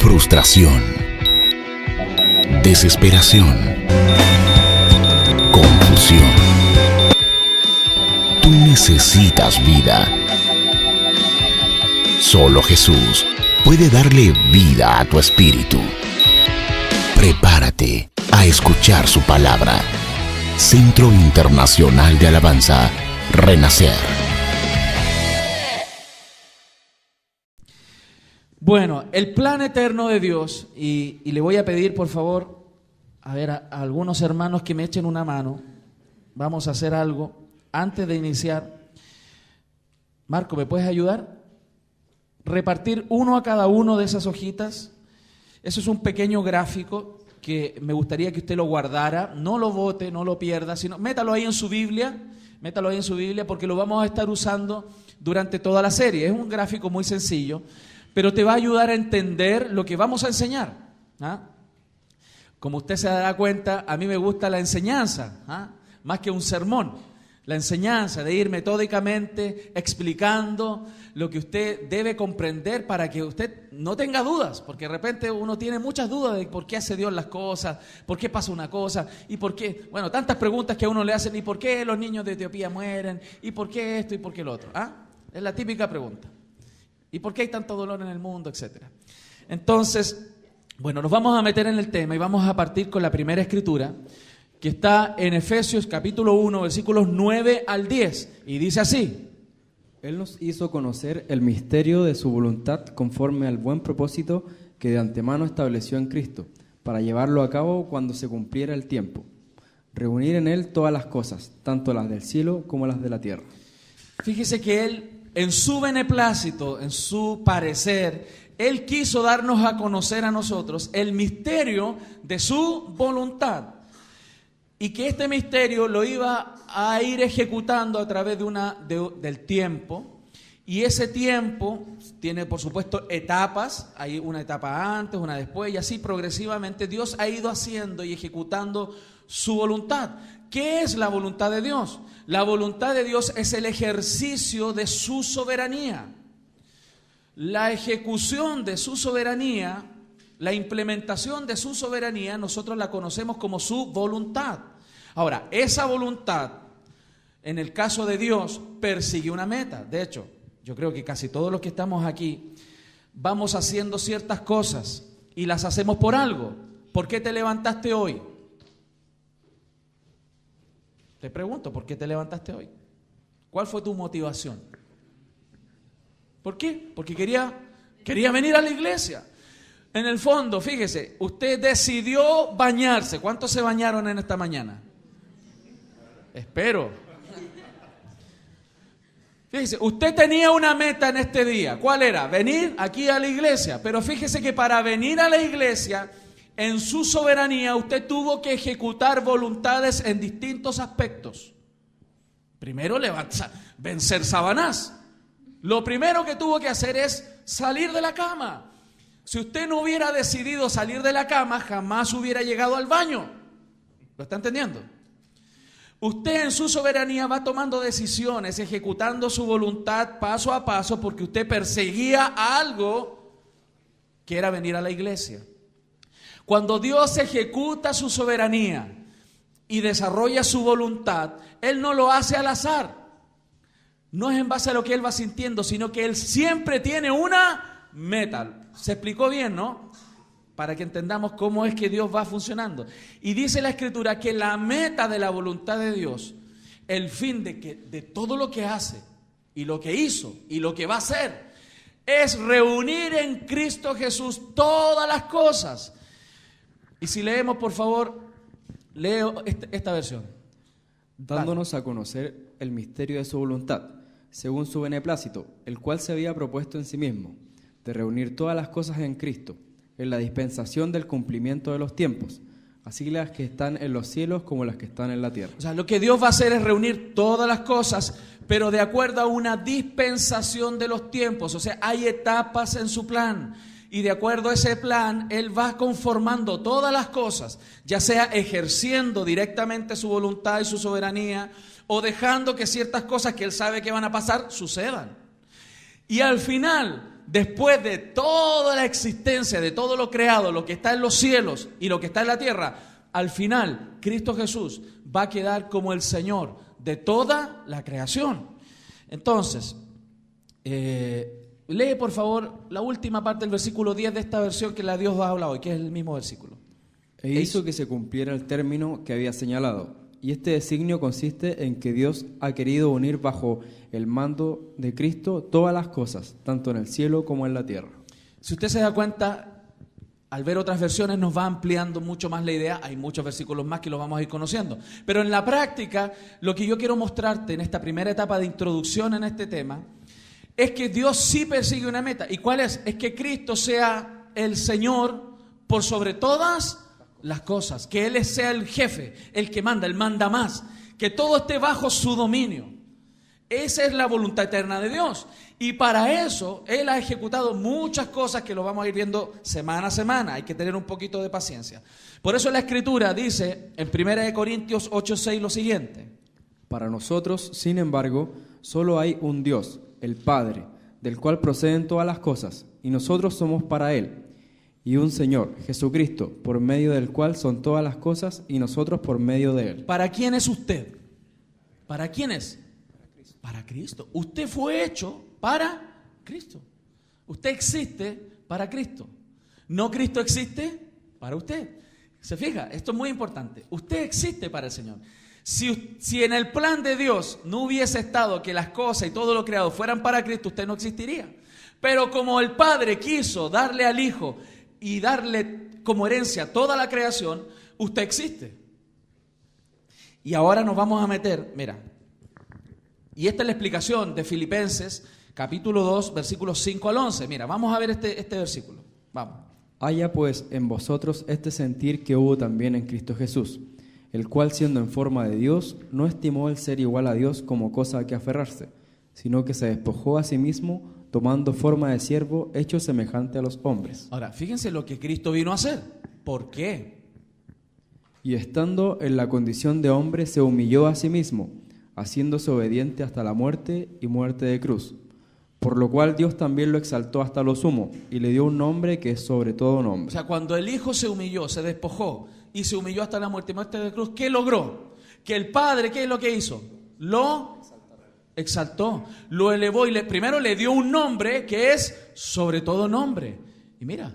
frustración, desesperación, confusión. Tú necesitas vida. Solo Jesús puede darle vida a tu espíritu. Prepárate a escuchar su palabra. Centro Internacional de Alabanza, Renacer. Bueno, el plan eterno de Dios, y le voy a pedir por favor, a algunos hermanos que me echen una mano. Vamos a hacer algo antes de iniciar. Marco, ¿me puedes ayudar? Repartir uno a cada uno de esas hojitas. Eso es un pequeño gráfico que me gustaría que usted lo guardara, no lo bote, no lo pierda, sino métalo ahí en su Biblia, porque lo vamos a estar usando durante toda la serie. Es un gráfico muy sencillo, pero te va a ayudar a entender lo que vamos a enseñar. Como usted se dará cuenta, a mí me gusta la enseñanza, más que un sermón. La enseñanza de ir metódicamente explicando lo que usted debe comprender para que usted no tenga dudas, porque de repente uno tiene muchas dudas de por qué hace Dios las cosas, por qué pasa una cosa, y por qué, bueno, tantas preguntas que a uno le hacen, y por qué los niños de Etiopía mueren, y por qué esto, y por qué lo otro. Es la típica pregunta. ¿Y por qué hay tanto dolor en el mundo?, etcétera. Entonces, bueno, nos vamos a meter en el tema y vamos a partir con la primera escritura, que está en Efesios capítulo 1, versículos 9 al 10, y dice así: Él nos hizo conocer el misterio de su voluntad conforme al buen propósito que de antemano estableció en Cristo, para llevarlo a cabo cuando se cumpliera el tiempo, reunir en Él todas las cosas, tanto las del cielo como las de la tierra. Fíjese que Él, en su beneplácito, en su parecer, Él quiso darnos a conocer a nosotros el misterio de su voluntad. Y que este misterio lo iba a ir ejecutando a través del tiempo. Y ese tiempo tiene, por supuesto, etapas. Hay una etapa antes, una después, y así progresivamente Dios ha ido haciendo y ejecutando su voluntad. ¿Qué es la voluntad de Dios? La voluntad de Dios es el ejercicio de su soberanía. La ejecución de su soberanía, la implementación de su soberanía, nosotros la conocemos como su voluntad. Ahora, esa voluntad, en el caso de Dios, persigue una meta. De hecho, yo creo que casi todos los que estamos aquí vamos haciendo ciertas cosas y las hacemos por algo. ¿Por qué te levantaste hoy? Te pregunto, ¿por qué te levantaste hoy? ¿Cuál fue tu motivación? ¿Por qué? Porque quería venir a la iglesia. En el fondo, fíjese, usted decidió bañarse. ¿Cuántos se bañaron en esta mañana? Espero. Fíjese, usted tenía una meta en este día. ¿Cuál era? Venir aquí a la iglesia. Pero fíjese que para venir a la iglesia, en su soberanía, usted tuvo que ejecutar voluntades en distintos aspectos. Primero, vencer Sabanás. Lo primero que tuvo que hacer es salir de la cama. Si usted no hubiera decidido salir de la cama, jamás hubiera llegado al baño. ¿Lo está entendiendo? Usted en su soberanía va tomando decisiones, ejecutando su voluntad paso a paso, porque usted perseguía algo que era venir a la iglesia. Cuando Dios ejecuta su soberanía y desarrolla su voluntad, Él no lo hace al azar. No es en base a lo que Él va sintiendo, sino que Él siempre tiene una meta. Se explicó bien, ¿no? Para que entendamos cómo es que Dios va funcionando. Y dice la Escritura que la meta de la voluntad de Dios, el fin de todo lo que hace y lo que hizo y lo que va a hacer, es reunir en Cristo Jesús todas las cosas. Y si leemos, por favor, leo esta versión. Dándonos a conocer el misterio de su voluntad, según su beneplácito, el cual se había propuesto en sí mismo, de reunir todas las cosas en Cristo, en la dispensación del cumplimiento de los tiempos, así las que están en los cielos como las que están en la tierra. O sea, lo que Dios va a hacer es reunir todas las cosas, pero de acuerdo a una dispensación de los tiempos. O sea, hay etapas en su plan, y de acuerdo a ese plan, Él va conformando todas las cosas, ya sea ejerciendo directamente su voluntad y su soberanía, o dejando que ciertas cosas que Él sabe que van a pasar, sucedan. Y al final después de toda la existencia, de todo lo creado, lo que está en los cielos y lo que está en la tierra, al final Cristo Jesús va a quedar como el Señor de toda la creación. Entonces, lee por favor la última parte del versículo 10 de esta versión que la Dios habla hoy, que es el mismo versículo. E hizo que se cumpliera el término que había señalado. Y este designio consiste en que Dios ha querido unir bajo el mando de Cristo todas las cosas, tanto en el cielo como en la tierra. Si usted se da cuenta, al ver otras versiones nos va ampliando mucho más la idea. Hay muchos versículos más que los vamos a ir conociendo. Pero en la práctica, lo que yo quiero mostrarte en esta primera etapa de introducción en este tema, es que Dios sí persigue una meta. ¿Y cuál es? Es que Cristo sea el Señor por sobre todas las cosas, que Él sea el jefe, el que manda, el manda más, que todo esté bajo su dominio. Esa es la voluntad eterna de Dios, y para eso Él ha ejecutado muchas cosas que lo vamos a ir viendo semana a semana. Hay que tener un poquito de paciencia. Por eso la Escritura dice en 1 Corintios 8:6 lo siguiente: para nosotros, sin embargo, solo hay un Dios, el Padre, del cual proceden todas las cosas, y nosotros somos para Él, y un Señor, Jesucristo, por medio del cual son todas las cosas, y nosotros por medio de Él. ¿Para quién es usted? ¿Para quién es? Para Cristo. Usted fue hecho para Cristo. Usted existe para Cristo. No Cristo existe para usted. ¿Se fija? Esto es muy importante. Usted existe para el Señor. Si en el plan de Dios no hubiese estado que las cosas y todo lo creado fueran para Cristo, usted no existiría. Pero como el Padre quiso darle al Hijo y darle como herencia toda la creación, usted existe. Y ahora nos vamos a meter, mira, y esta es la explicación de Filipenses, capítulo 2, versículos 5 al 11. Mira, vamos a ver este versículo. Vamos. Haya pues en vosotros este sentir que hubo también en Cristo Jesús, el cual siendo en forma de Dios, no estimó el ser igual a Dios como cosa a que aferrarse, sino que se despojó a sí mismo, tomando forma de siervo, hecho semejante a los hombres. Ahora, fíjense lo que Cristo vino a hacer. ¿Por qué? Y estando en la condición de hombre, se humilló a sí mismo, haciéndose obediente hasta la muerte y muerte de cruz. Por lo cual Dios también lo exaltó hasta lo sumo, y le dio un nombre que es sobre todo nombre. O sea, cuando el Hijo se humilló, se despojó, y se humilló hasta la muerte y muerte de cruz, ¿qué logró? Que el Padre, ¿qué es lo que hizo? Lo exaltó, lo elevó, y primero le dio un nombre que es sobre todo nombre. Y mira,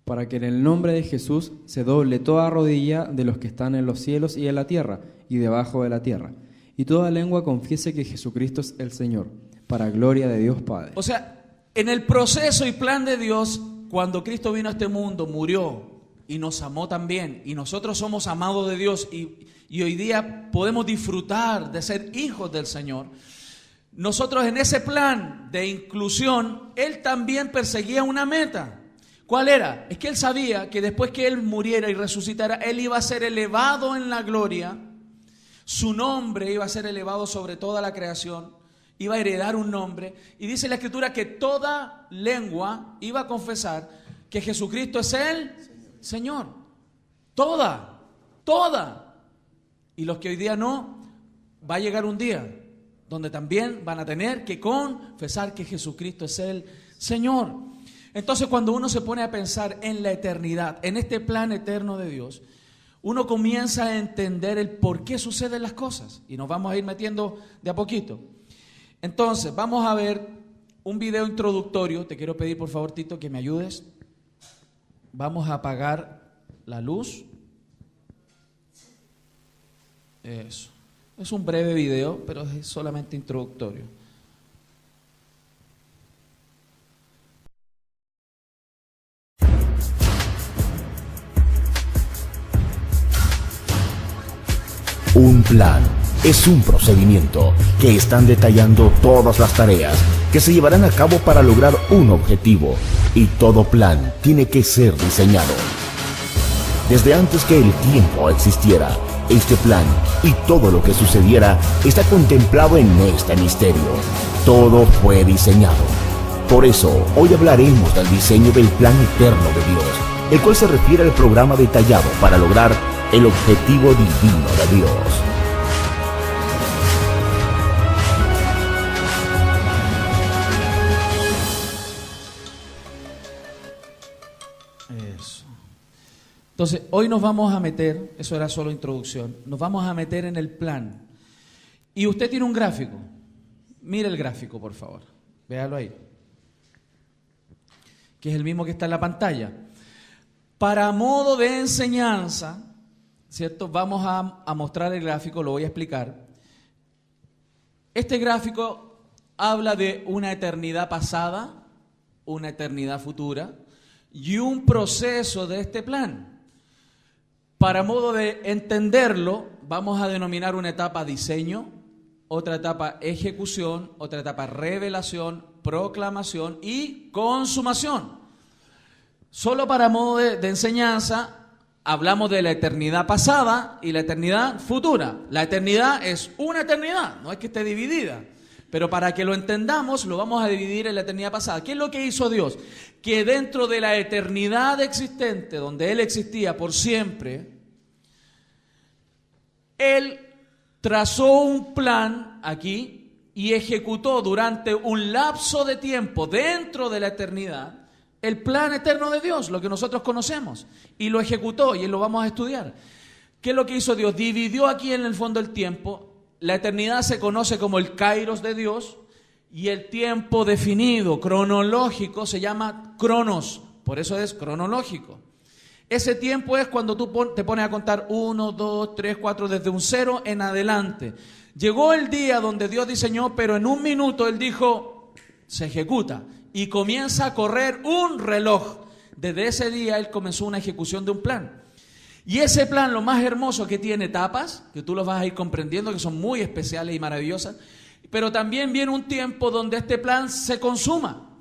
para que en el nombre de Jesús se doble toda rodilla de los que están en los cielos y en la tierra y debajo de la tierra, y toda lengua confiese que Jesucristo es el Señor, para gloria de Dios Padre. O sea, en el proceso y plan de Dios, cuando Cristo vino a este mundo, murió y nos amó también, y nosotros somos amados de Dios, y hoy día podemos disfrutar de ser hijos del Señor. Nosotros en ese plan de inclusión, Él también perseguía una meta. ¿Cuál era? Es que Él sabía que después que Él muriera y resucitara, Él iba a ser elevado en la gloria, su nombre iba a ser elevado sobre toda la creación, iba a heredar un nombre, y dice la Escritura que toda lengua iba a confesar que Jesucristo es el Señor. Toda. Y los que hoy día no, va a llegar un día donde también van a tener que confesar que Jesucristo es el Señor. Entonces, cuando uno se pone a pensar en la eternidad, en este plan eterno de Dios, uno comienza a entender el por qué suceden las cosas, y nos vamos a ir metiendo de a poquito. Entonces, vamos a ver un video introductorio. Te quiero pedir, por favor, Tito, que me ayudes. Vamos a apagar la luz. Eso. Es un breve video, pero es solamente introductorio. Un plan es un procedimiento que están detallando todas las tareas que se llevarán a cabo para lograr un objetivo, y todo plan tiene que ser diseñado. Desde antes que el tiempo existiera, este plan y todo lo que sucediera está contemplado en este misterio. Todo fue diseñado. Por eso, hoy hablaremos del diseño del plan eterno de Dios, el cual se refiere al programa detallado para lograr el objetivo divino de Dios. Eso. Entonces, hoy nos vamos a meter, eso era solo introducción, nos vamos a meter en el plan. Y usted tiene un gráfico. Mire el gráfico, por favor. Véalo ahí. Que es el mismo que está en la pantalla. Para modo de enseñanza, ¿cierto? Vamos a mostrar el gráfico, lo voy a explicar. Este gráfico habla de una eternidad pasada, una eternidad futura y un proceso de este plan. Para modo de entenderlo, vamos a denominar una etapa diseño, otra etapa ejecución, otra etapa revelación, proclamación y consumación. Solo para modo de enseñanza, hablamos de la eternidad pasada y la eternidad futura. La eternidad es una eternidad, no es que esté dividida. Pero para que lo entendamos, lo vamos a dividir en la eternidad pasada. ¿Qué es lo que hizo Dios? Que dentro de la eternidad existente, donde Él existía por siempre, Él trazó un plan aquí y ejecutó durante un lapso de tiempo dentro de la eternidad el plan eterno de Dios, lo que nosotros conocemos, y lo ejecutó y lo vamos a estudiar. ¿Qué es lo que hizo Dios? Dividió aquí en el fondo el tiempo. La eternidad se conoce como el kairos de Dios y el tiempo definido, cronológico, se llama cronos, por eso es cronológico. Ese tiempo es cuando tú te pones a contar 1, 2, 3, 4, desde un 0 en adelante. Llegó el día donde Dios diseñó, pero en un minuto Él dijo, se ejecuta. Y comienza a correr un reloj. Desde ese día Él comenzó una ejecución de un plan. Y ese plan, lo más hermoso, que tiene etapas, que tú los vas a ir comprendiendo, que son muy especiales y maravillosas, pero también viene un tiempo donde este plan se consuma.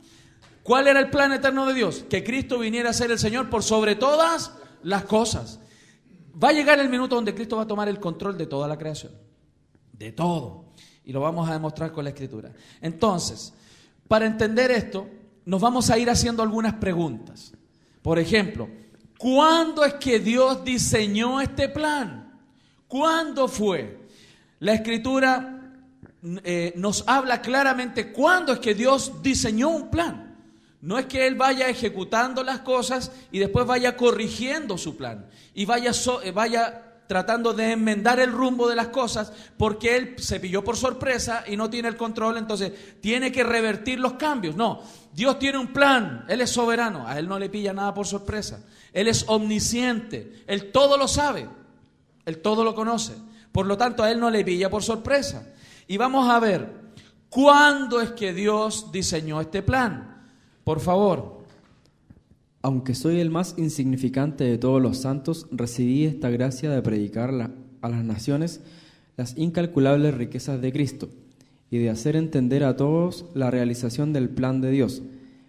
¿Cuál era el plan eterno de Dios? Que Cristo viniera a ser el Señor por sobre todas las cosas. Va a llegar el minuto donde Cristo va a tomar el control de toda la creación. De todo. Y lo vamos a demostrar con la Escritura. Entonces, para entender esto, nos vamos a ir haciendo algunas preguntas. Por ejemplo, ¿cuándo es que Dios diseñó este plan? ¿Cuándo fue? La Escritura nos habla claramente cuándo es que Dios diseñó un plan. No es que Él vaya ejecutando las cosas y después vaya corrigiendo su plan y vaya tratando de enmendar el rumbo de las cosas porque Él se pilló por sorpresa y no tiene el control, entonces tiene que revertir los cambios. No, Dios tiene un plan, Él es soberano, a Él no le pilla nada por sorpresa. Él es omnisciente, Él todo lo sabe, Él todo lo conoce. Por lo tanto, a Él no le pilla por sorpresa. Y vamos a ver, ¿cuándo es que Dios diseñó este plan? Por favor. Aunque soy el más insignificante de todos los santos, recibí esta gracia de predicar a las naciones las incalculables riquezas de Cristo y de hacer entender a todos la realización del plan de Dios,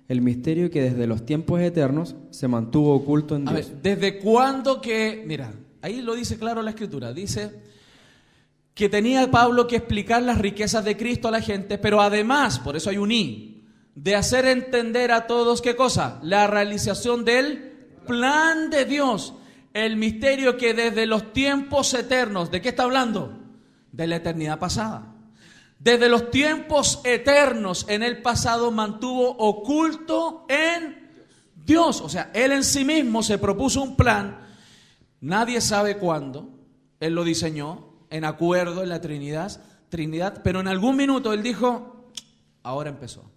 el misterio que desde los tiempos eternos se mantuvo oculto en Dios. A ver, ¿desde cuándo que...? Mira, ahí lo dice claro la Escritura, dice que tenía Pablo que explicar las riquezas de Cristo a la gente, pero además, por eso hay un "y", de hacer entender a todos, ¿qué cosa? La realización del plan de Dios, el misterio que desde los tiempos eternos, ¿de qué está hablando? De la eternidad pasada. Desde los tiempos eternos en el pasado mantuvo oculto en Dios. O sea, Él en sí mismo se propuso un plan, nadie sabe cuándo, Él lo diseñó en acuerdo en la Trinidad, pero en algún minuto Él dijo, ahora empezó.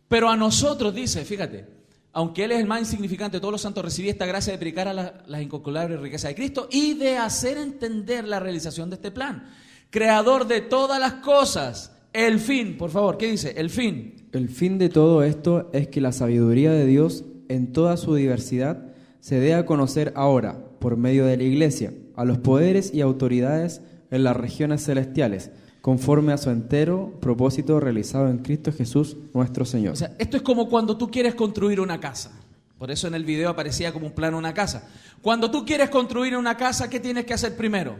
Pero a nosotros dice, fíjate, aunque Él es el más insignificante de todos los santos, recibí esta gracia de predicar a las incalculables riquezas de Cristo y de hacer entender la realización de este plan. Creador de todas las cosas, el fin, por favor, ¿qué dice? El fin. El fin de todo esto es que la sabiduría de Dios en toda su diversidad se dé a conocer ahora, por medio de la Iglesia, a los poderes y autoridades en las regiones celestiales, conforme a su entero propósito realizado en Cristo Jesús nuestro Señor. O sea, esto es como cuando tú quieres construir una casa. Por eso en el video aparecía como un plano una casa. Cuando tú quieres construir una casa, ¿qué tienes que hacer primero?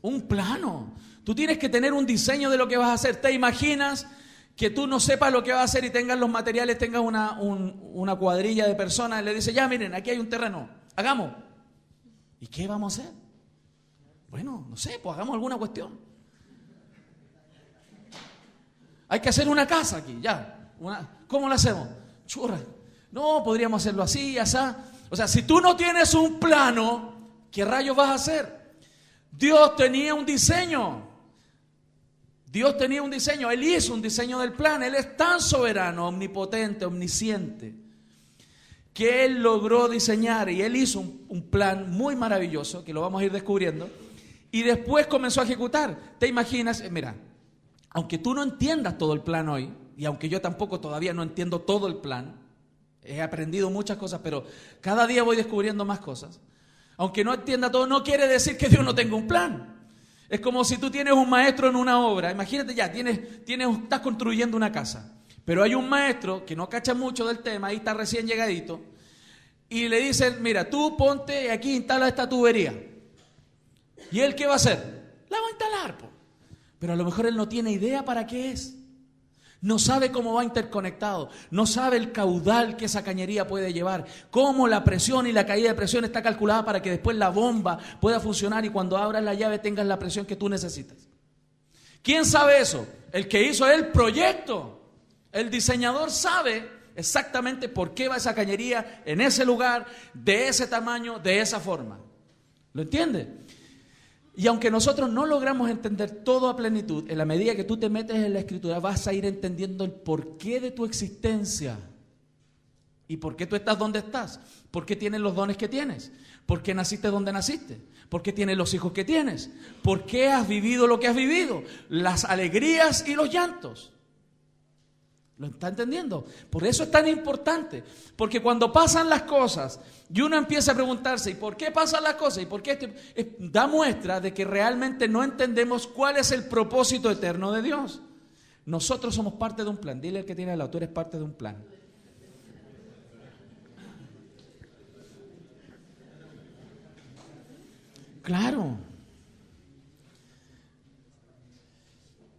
Un plano. Tú tienes que tener un diseño de lo que vas a hacer. ¿Te imaginas que tú no sepas lo que vas a hacer y tengas los materiales, tengas una cuadrilla de personas y le dices, ya miren, aquí hay un terreno, hagamos? ¿Y qué vamos a hacer? Bueno, no sé, pues hagamos alguna cuestión. Hay que hacer una casa aquí, ya. ¿Cómo la hacemos? Churra. No, podríamos hacerlo así, así. O sea, si tú no tienes un plano, ¿qué rayos vas a hacer? Dios tenía un diseño. Dios tenía un diseño. Él hizo un diseño del plan. Él es tan soberano, omnipotente, omnisciente, que Él logró diseñar y Él hizo un plan muy maravilloso, que lo vamos a ir descubriendo, y después comenzó a ejecutar. ¿Te imaginas? Mira, aunque tú no entiendas todo el plan hoy, y aunque yo tampoco todavía no entiendo todo el plan, he aprendido muchas cosas, pero cada día voy descubriendo más cosas. Aunque no entienda todo, no quiere decir que Dios no tenga un plan. Es como si tú tienes un maestro en una obra. Imagínate ya, estás construyendo una casa, pero hay un maestro que no cacha mucho del tema, ahí está recién llegadito, y le dicen, mira, tú ponte aquí, instala esta tubería. ¿Y él qué va a hacer? La va a instalar, po. Pero a lo mejor él no tiene idea para qué es. No sabe cómo va interconectado, no sabe el caudal que esa cañería puede llevar, cómo la presión y la caída de presión está calculada para que después la bomba pueda funcionar y cuando abras la llave tengas la presión que tú necesitas. ¿Quién sabe eso? El que hizo el proyecto. El diseñador sabe exactamente por qué va esa cañería en ese lugar, de ese tamaño, de esa forma. ¿Lo entiendes? Y aunque nosotros no logramos entender todo a plenitud, en la medida que tú te metes en la Escritura vas a ir entendiendo el porqué de tu existencia. ¿Y por qué tú estás donde estás? ¿Por qué tienes los dones que tienes? ¿Por qué naciste donde naciste? ¿Por qué tienes los hijos que tienes? ¿Por qué has vivido lo que has vivido? Las alegrías y los llantos. ¿Lo está entendiendo? Por eso es tan importante, porque cuando pasan las cosas y uno empieza a preguntarse ¿y por qué pasan las cosas? ¿Y por qué? Da muestra de que realmente no entendemos cuál es el propósito eterno de Dios. Nosotros somos parte de un plan. Dile al que tiene al lado, tú eres parte de un plan. Claro.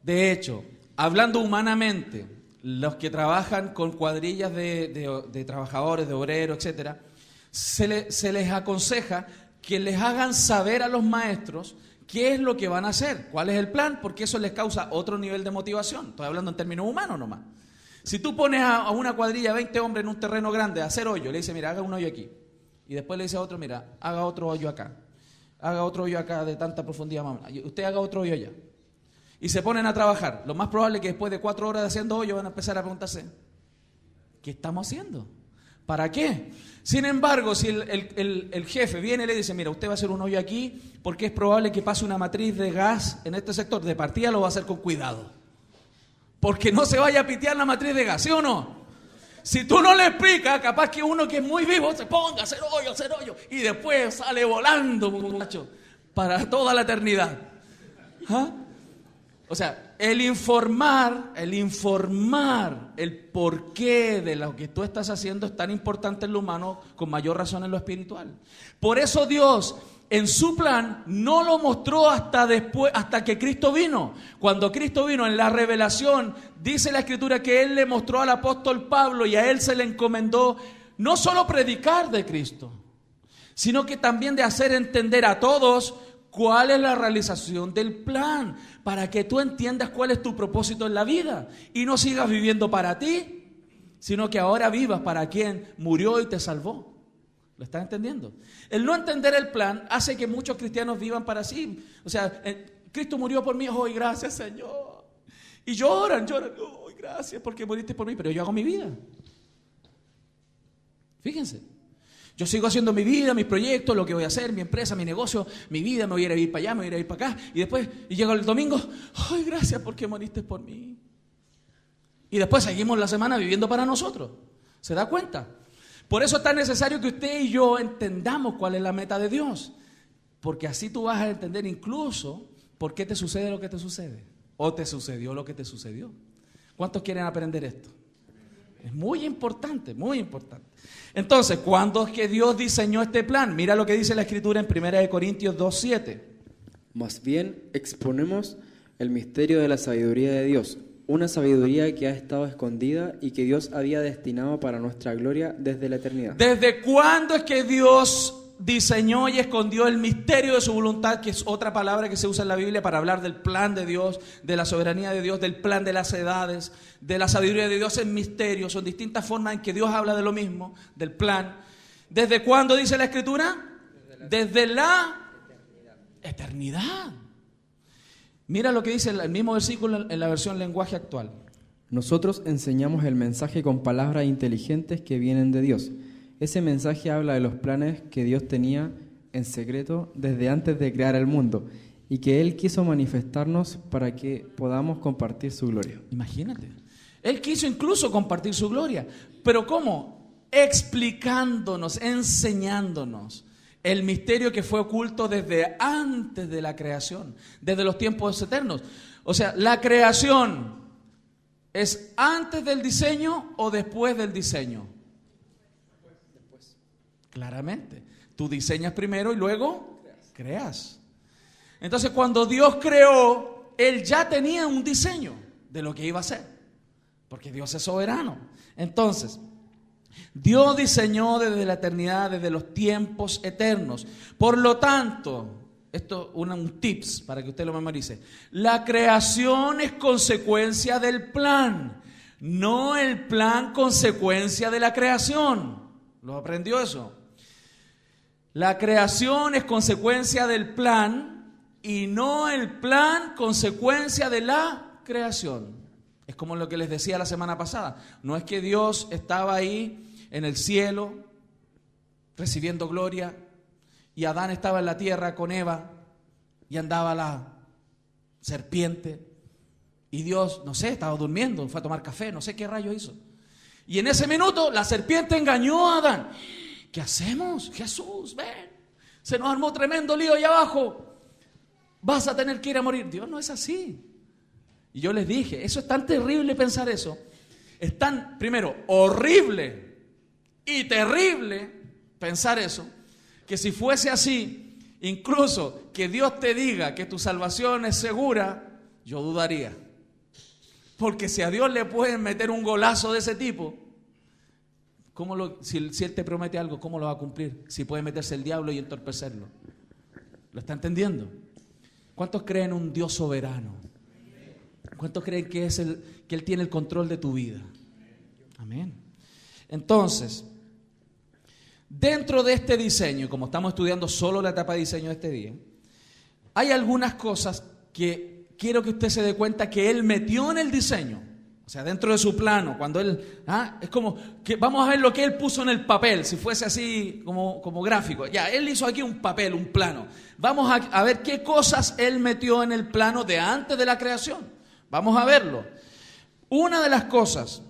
De hecho, hablando humanamente, los que trabajan con cuadrillas de trabajadores, de obreros, etcétera, se les aconseja que les hagan saber a los maestros qué es lo que van a hacer, cuál es el plan, porque eso les causa otro nivel de motivación. Estoy hablando en términos humanos nomás. Si tú pones a una cuadrilla, 20 hombres en un terreno grande a hacer hoyo, le dice, mira, haga un hoyo aquí. Y después le dice a otro, mira, haga otro hoyo acá. Haga otro hoyo acá de tanta profundidad más. Usted haga otro hoyo allá. Y se ponen a trabajar. Lo más probable es que después de 4 horas de haciendo hoyo van a empezar a preguntarse, ¿qué estamos haciendo? ¿Para qué? Sin embargo, si el jefe viene y le dice, mira, usted va a hacer un hoyo aquí porque es probable que pase una matriz de gas en este sector, de partida lo va a hacer con cuidado. Porque no se vaya a pitear la matriz de gas, ¿sí o no? Si tú no le explicas, capaz que uno que es muy vivo se ponga a hacer hoyo, y después sale volando, muchacho, para toda la eternidad. ¿Ah? O sea, el informar, el porqué de lo que tú estás haciendo es tan importante en lo humano, con mayor razón en lo espiritual. Por eso Dios, en su plan, no lo mostró hasta después, hasta que Cristo vino. Cuando Cristo vino en la revelación, dice la Escritura que Él le mostró al apóstol Pablo y a él se le encomendó no solo predicar de Cristo, sino que también de hacer entender a todos cuál es la realización del plan, para que tú entiendas cuál es tu propósito en la vida y no sigas viviendo para ti, sino que ahora vivas para quien murió y te salvó. ¿Lo estás entendiendo? El no entender el plan hace que muchos cristianos vivan para sí. O sea, Cristo murió por mí, hoy gracias Señor. Y lloran, hoy gracias porque moriste por mí, pero yo hago mi vida. Fíjense. Yo sigo haciendo mi vida, mis proyectos, lo que voy a hacer, mi empresa, mi negocio, mi vida, me voy a ir para allá, me voy a ir para acá. Y después, llega el domingo, ¡ay, gracias porque moriste por mí! Y después seguimos la semana viviendo para nosotros. ¿Se da cuenta? Por eso es tan necesario que usted y yo entendamos cuál es la meta de Dios. Porque así tú vas a entender incluso por qué te sucede lo que te sucede. O te sucedió lo que te sucedió. ¿Cuántos quieren aprender esto? Es muy importante, muy importante. Entonces, ¿cuándo es que Dios diseñó este plan? Mira lo que dice la Escritura en 1 Corintios 2:7. Más bien exponemos el misterio de la sabiduría de Dios, una sabiduría que ha estado escondida y que Dios había destinado para nuestra gloria desde la eternidad. ¿Desde cuándo es que Dios diseñó y escondió el misterio de su voluntad, que es otra palabra que se usa en la Biblia para hablar del plan de Dios, de la soberanía de Dios, del plan de las edades, de la sabiduría de Dios en misterio. Son distintas formas en que Dios habla de lo mismo, del plan. ¿Desde cuándo dice la Escritura? Desde la eternidad. Mira lo que dice el mismo versículo en la versión lenguaje actual. Nosotros enseñamos el mensaje con palabras inteligentes que vienen de Dios. Ese mensaje habla de los planes que Dios tenía en secreto desde antes de crear el mundo y que Él quiso manifestarnos para que podamos compartir su gloria. Imagínate. Él quiso incluso compartir su gloria. ¿Pero cómo? Explicándonos, enseñándonos el misterio que fue oculto desde antes de la creación, desde los tiempos eternos. O sea, la creación ¿es antes del diseño o después del diseño? Después. Claramente. Tú diseñas primero y luego creas. Entonces, cuando Dios creó, Él ya tenía un diseño de lo que iba a hacer. Porque Dios es soberano. Entonces, Dios diseñó desde la eternidad, desde los tiempos eternos. Por lo tanto, esto un tips para que usted lo memorice. La creación es consecuencia del plan, no el plan consecuencia de la creación. ¿Lo aprendió eso? La creación es consecuencia del plan y no el plan consecuencia de la creación. Es como lo que les decía la semana pasada. No es que Dios estaba ahí en el cielo recibiendo gloria y Adán estaba en la tierra con Eva y andaba la serpiente y Dios, no sé, estaba durmiendo, fue a tomar café, no sé qué rayo hizo. Y en ese minuto la serpiente engañó a Adán. ¿Qué hacemos? Jesús, ven. Se nos armó tremendo lío allá abajo. Vas a tener que ir a morir. Dios no es así. Y yo les dije, eso es tan terrible pensar eso. Es tan, primero, horrible y terrible pensar eso, que si fuese así, incluso que Dios te diga que tu salvación es segura, yo dudaría. Porque si a Dios le pueden meter un golazo de ese tipo, si Él te promete algo, ¿cómo lo va a cumplir? Si puede meterse el diablo y entorpecerlo. ¿Lo está entendiendo? ¿Cuántos creen en un Dios soberano? ¿Cuántos creen que Él tiene el control de tu vida? Amén. Entonces, dentro de este diseño, como estamos estudiando solo la etapa de diseño de este día, hay algunas cosas que quiero que usted se dé cuenta que Él metió en el diseño. O sea, dentro de su plano, cuando Él, es como que vamos a ver lo que Él puso en el papel, si fuese así como gráfico. Ya, Él hizo aquí un papel, un plano. Vamos a ver qué cosas Él metió en el plano de antes de la creación. Vamos a verlo. Una de las cosas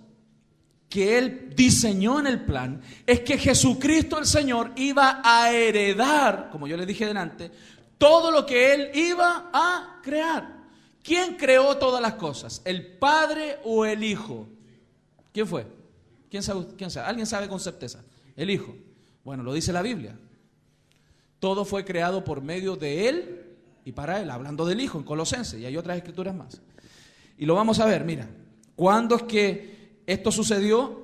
que Él diseñó en el plan es que Jesucristo el Señor iba a heredar, como yo les dije delante, todo lo que Él iba a crear. ¿Quién creó todas las cosas? ¿El Padre o el Hijo? ¿Quién fue? ¿Quién sabe? ¿Alguien sabe con certeza? El Hijo. Bueno, lo dice la Biblia. Todo fue creado por medio de Él y para Él, hablando del Hijo en Colosenses, y hay otras escrituras más. Y lo vamos a ver, mira. ¿Cuándo es que esto sucedió?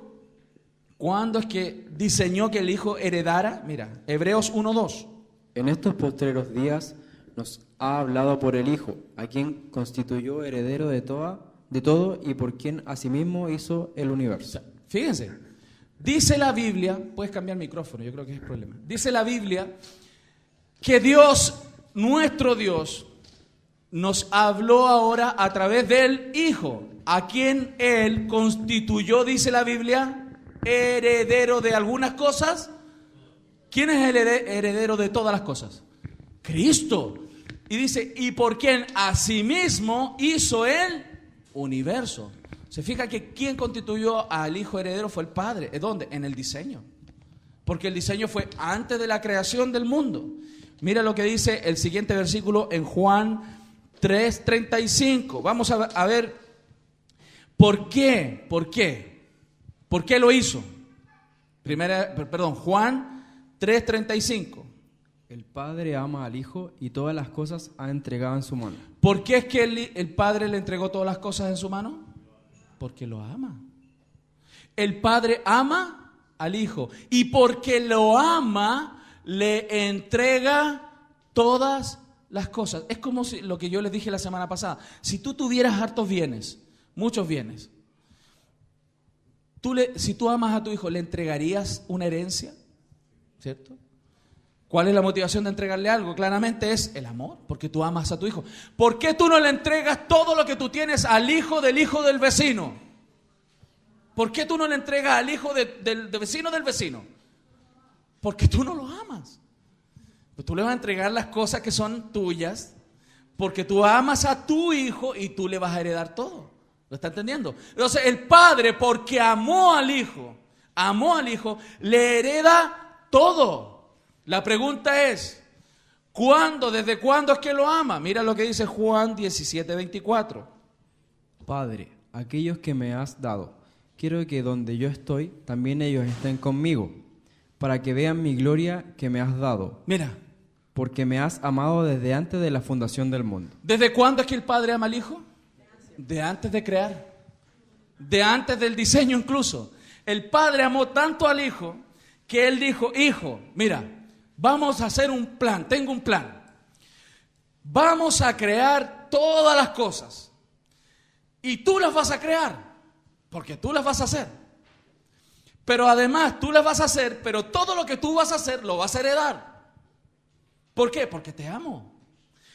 ¿Cuándo es que diseñó que el Hijo heredara? Mira, Hebreos 1:2. En estos postreros días nos ha hablado por el Hijo, a quien constituyó heredero de todo y por quien asimismo hizo el universo. Fíjense, dice la Biblia, puedes cambiar el micrófono, yo creo que es el problema. Dice la Biblia que Dios, nuestro Dios, nos habló ahora a través del Hijo, a quien Él constituyó, dice la Biblia, heredero de algunas cosas. ¿Quién es el heredero de todas las cosas? Cristo. Y dice, y por quien asimismo hizo el universo. Se fija que quien constituyó al Hijo heredero fue el Padre. ¿Dónde? En el diseño. Porque el diseño fue antes de la creación del mundo. Mira lo que dice el siguiente versículo en Juan 3:35. Vamos a ver por qué. ¿Por qué lo hizo? Juan 3:35. El Padre ama al Hijo y todas las cosas ha entregado en su mano. ¿Por qué es que el Padre le entregó todas las cosas en su mano? Porque lo ama. El Padre ama al Hijo y porque lo ama, le entrega todas las cosas. Es como si, lo que yo les dije la semana pasada. Si tú tuvieras hartos bienes, muchos bienes, si tú amas a tu hijo, ¿le entregarías una herencia? ¿Cierto? ¿Cuál es la motivación de entregarle algo? Claramente es el amor, porque tú amas a tu hijo. ¿Por qué tú no le entregas todo lo que tú tienes al hijo del vecino? ¿Por qué tú no le entregas al hijo del vecino del vecino? Porque tú no lo amas. Pues tú le vas a entregar las cosas que son tuyas, porque tú amas a tu hijo y tú le vas a heredar todo. ¿Lo está entendiendo? Entonces el padre, porque amó al hijo, le hereda todo. La pregunta es, ¿cuándo? ¿Desde cuándo es que lo ama? Mira lo que dice Juan 17:24. Padre, aquellos que me has dado, quiero que donde yo estoy, también ellos estén conmigo, para que vean mi gloria que me has dado. Mira. Porque me has amado desde antes de la fundación del mundo. ¿Desde cuándo es que el padre ama al hijo? De antes de crear. De antes del diseño incluso. El padre amó tanto al hijo que él dijo, hijo, mira, vamos a hacer un plan, tengo un plan. Vamos a crear todas las cosas. Y tú las vas a crear, porque tú las vas a hacer. Pero además tú las vas a hacer, pero todo lo que tú vas a hacer lo vas a heredar. ¿Por qué? Porque te amo.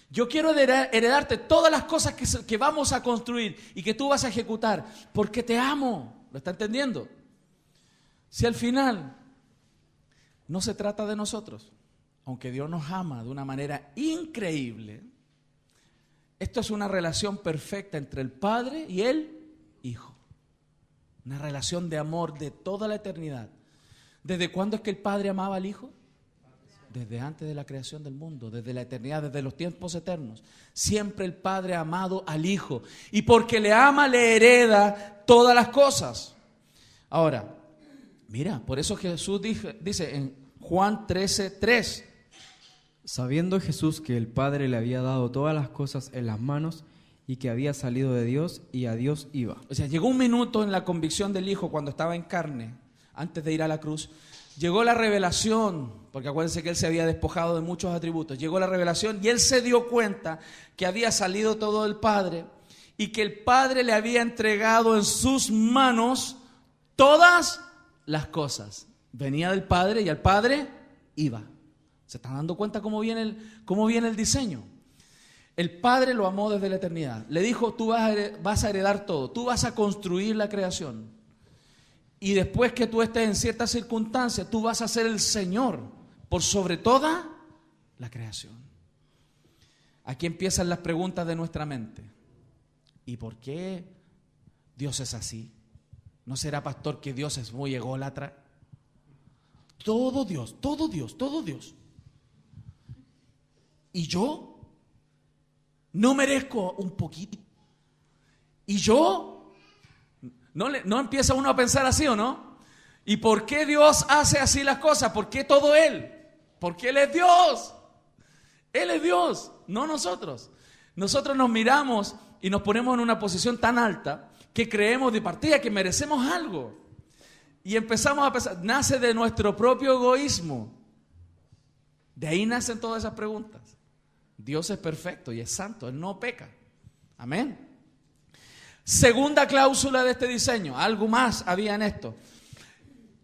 Yo quiero heredarte todas las cosas que vamos a construir y que tú vas a ejecutar, porque te amo. ¿Lo está entendiendo? Si al final no se trata de nosotros, aunque Dios nos ama de una manera increíble, esto es una relación perfecta entre el Padre y el Hijo. Una relación de amor de toda la eternidad. ¿Desde cuándo es que el Padre amaba al Hijo? Desde antes de la creación del mundo, desde la eternidad, desde los tiempos eternos. Siempre el Padre ha amado al Hijo. Y porque le ama, le hereda todas las cosas. Ahora, mira, por eso Jesús dice en Juan 13:3. Sabiendo Jesús que el Padre le había dado todas las cosas en las manos y que había salido de Dios y a Dios iba. O sea, llegó un minuto en la convicción del Hijo cuando estaba en carne, antes de ir a la cruz. Llegó la revelación, porque acuérdense que él se había despojado de muchos atributos. Llegó la revelación y él se dio cuenta que había salido todo del Padre y que el Padre le había entregado en sus manos todas las cosas. Venía del Padre y al Padre iba. ¿Se están dando cuenta cómo viene el diseño? El Padre lo amó desde la eternidad. Le dijo, tú vas a heredar todo, tú vas a construir la creación. Y después que tú estés en ciertas circunstancias, tú vas a ser el Señor por sobre toda la creación. Aquí empiezan las preguntas de nuestra mente. ¿Y por qué Dios es así? ¿No será, pastor, que Dios es muy ególatra? Todo Dios, todo Dios, todo Dios. ¿Y yo? ¿No merezco un poquito? ¿Y yo? ¿No empieza uno a pensar así o no? ¿Y por qué Dios hace así las cosas? ¿Por qué todo Él? Porque Él es Dios. Él es Dios, no nosotros. Nosotros nos miramos y nos ponemos en una posición tan alta que creemos de partida que merecemos algo. Y empezamos a pensar, nace de nuestro propio egoísmo. De ahí nacen todas esas preguntas. Dios es perfecto y es santo, Él no peca. Amén. Segunda cláusula de este diseño, algo más había en esto,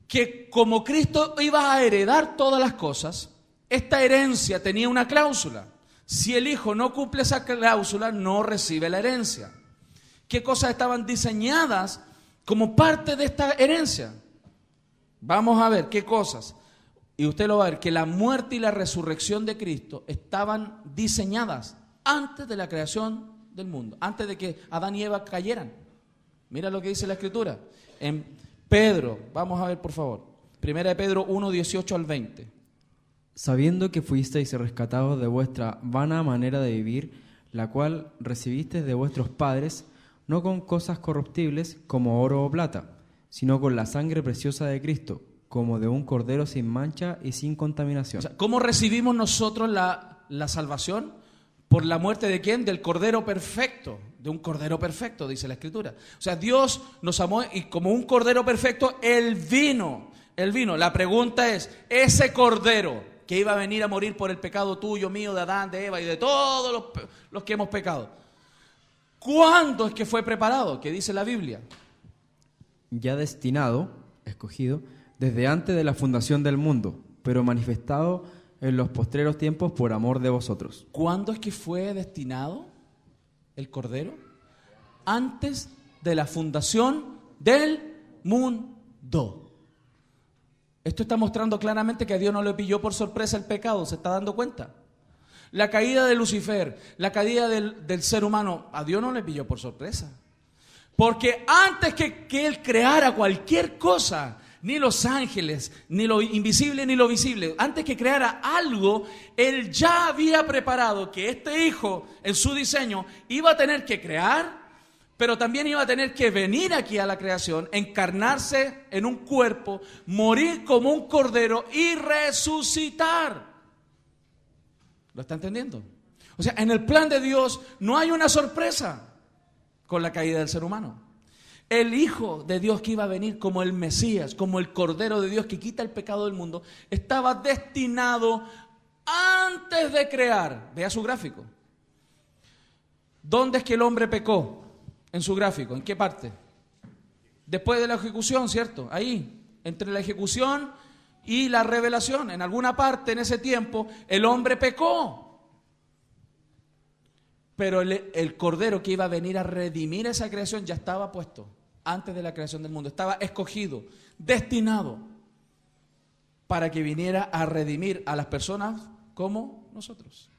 que como Cristo iba a heredar todas las cosas, esta herencia tenía una cláusula. Si el Hijo no cumple esa cláusula, no recibe la herencia. ¿Qué cosas estaban diseñadas como parte de esta herencia? Vamos a ver qué cosas. Y usted lo va a ver, que la muerte y la resurrección de Cristo estaban diseñadas antes de la creación del mundo, antes de que Adán y Eva cayeran. Mira lo que dice la Escritura. En Pedro, vamos a ver por favor. Primera de Pedro 1, 18 al 20. Sabiendo que fuisteis rescatados de vuestra vana manera de vivir, la cual recibisteis de vuestros padres, no con cosas corruptibles como oro o plata, sino con la sangre preciosa de Cristo, como de un cordero sin mancha y sin contaminación. O sea, ¿cómo recibimos nosotros la salvación? ¿Por la muerte de quién? Del Cordero perfecto, de un Cordero perfecto, dice la Escritura. O sea, Dios nos amó y como un Cordero perfecto, Él vino. La pregunta es, ese Cordero, que iba a venir a morir por el pecado tuyo, mío, de Adán, de Eva y de todos los que hemos pecado. ¿Cuándo es que fue preparado? ¿Qué dice la Biblia? Ya destinado, escogido, desde antes de la fundación del mundo, pero manifestado en los postreros tiempos por amor de vosotros. ¿Cuándo es que fue destinado el Cordero? Antes de la fundación del mundo. Esto está mostrando claramente que a Dios no le pilló por sorpresa el pecado, ¿se está dando cuenta? La caída de Lucifer, la caída del ser humano, a Dios no le pilló por sorpresa. Porque antes que Él creara cualquier cosa, ni los ángeles, ni lo invisible ni lo visible, antes que creara algo, Él ya había preparado que este hijo, en su diseño, iba a tener que crear, pero también iba a tener que venir aquí a la creación, encarnarse en un cuerpo, morir como un cordero y resucitar. ¿Lo está entendiendo? O sea, en el plan de Dios no hay una sorpresa con la caída del ser humano. El Hijo de Dios que iba a venir como el Mesías, como el Cordero de Dios que quita el pecado del mundo, estaba destinado antes de crear. Vea su gráfico. ¿Dónde es que el hombre pecó? En su gráfico, ¿en qué parte? Después de la ejecución, ¿cierto? Ahí, entre la ejecución y la revelación, en alguna parte en ese tiempo, el hombre pecó. Pero el Cordero que iba a venir a redimir esa creación ya estaba puesto antes de la creación del mundo. Estaba escogido, destinado para que viniera a redimir a las personas como nosotros.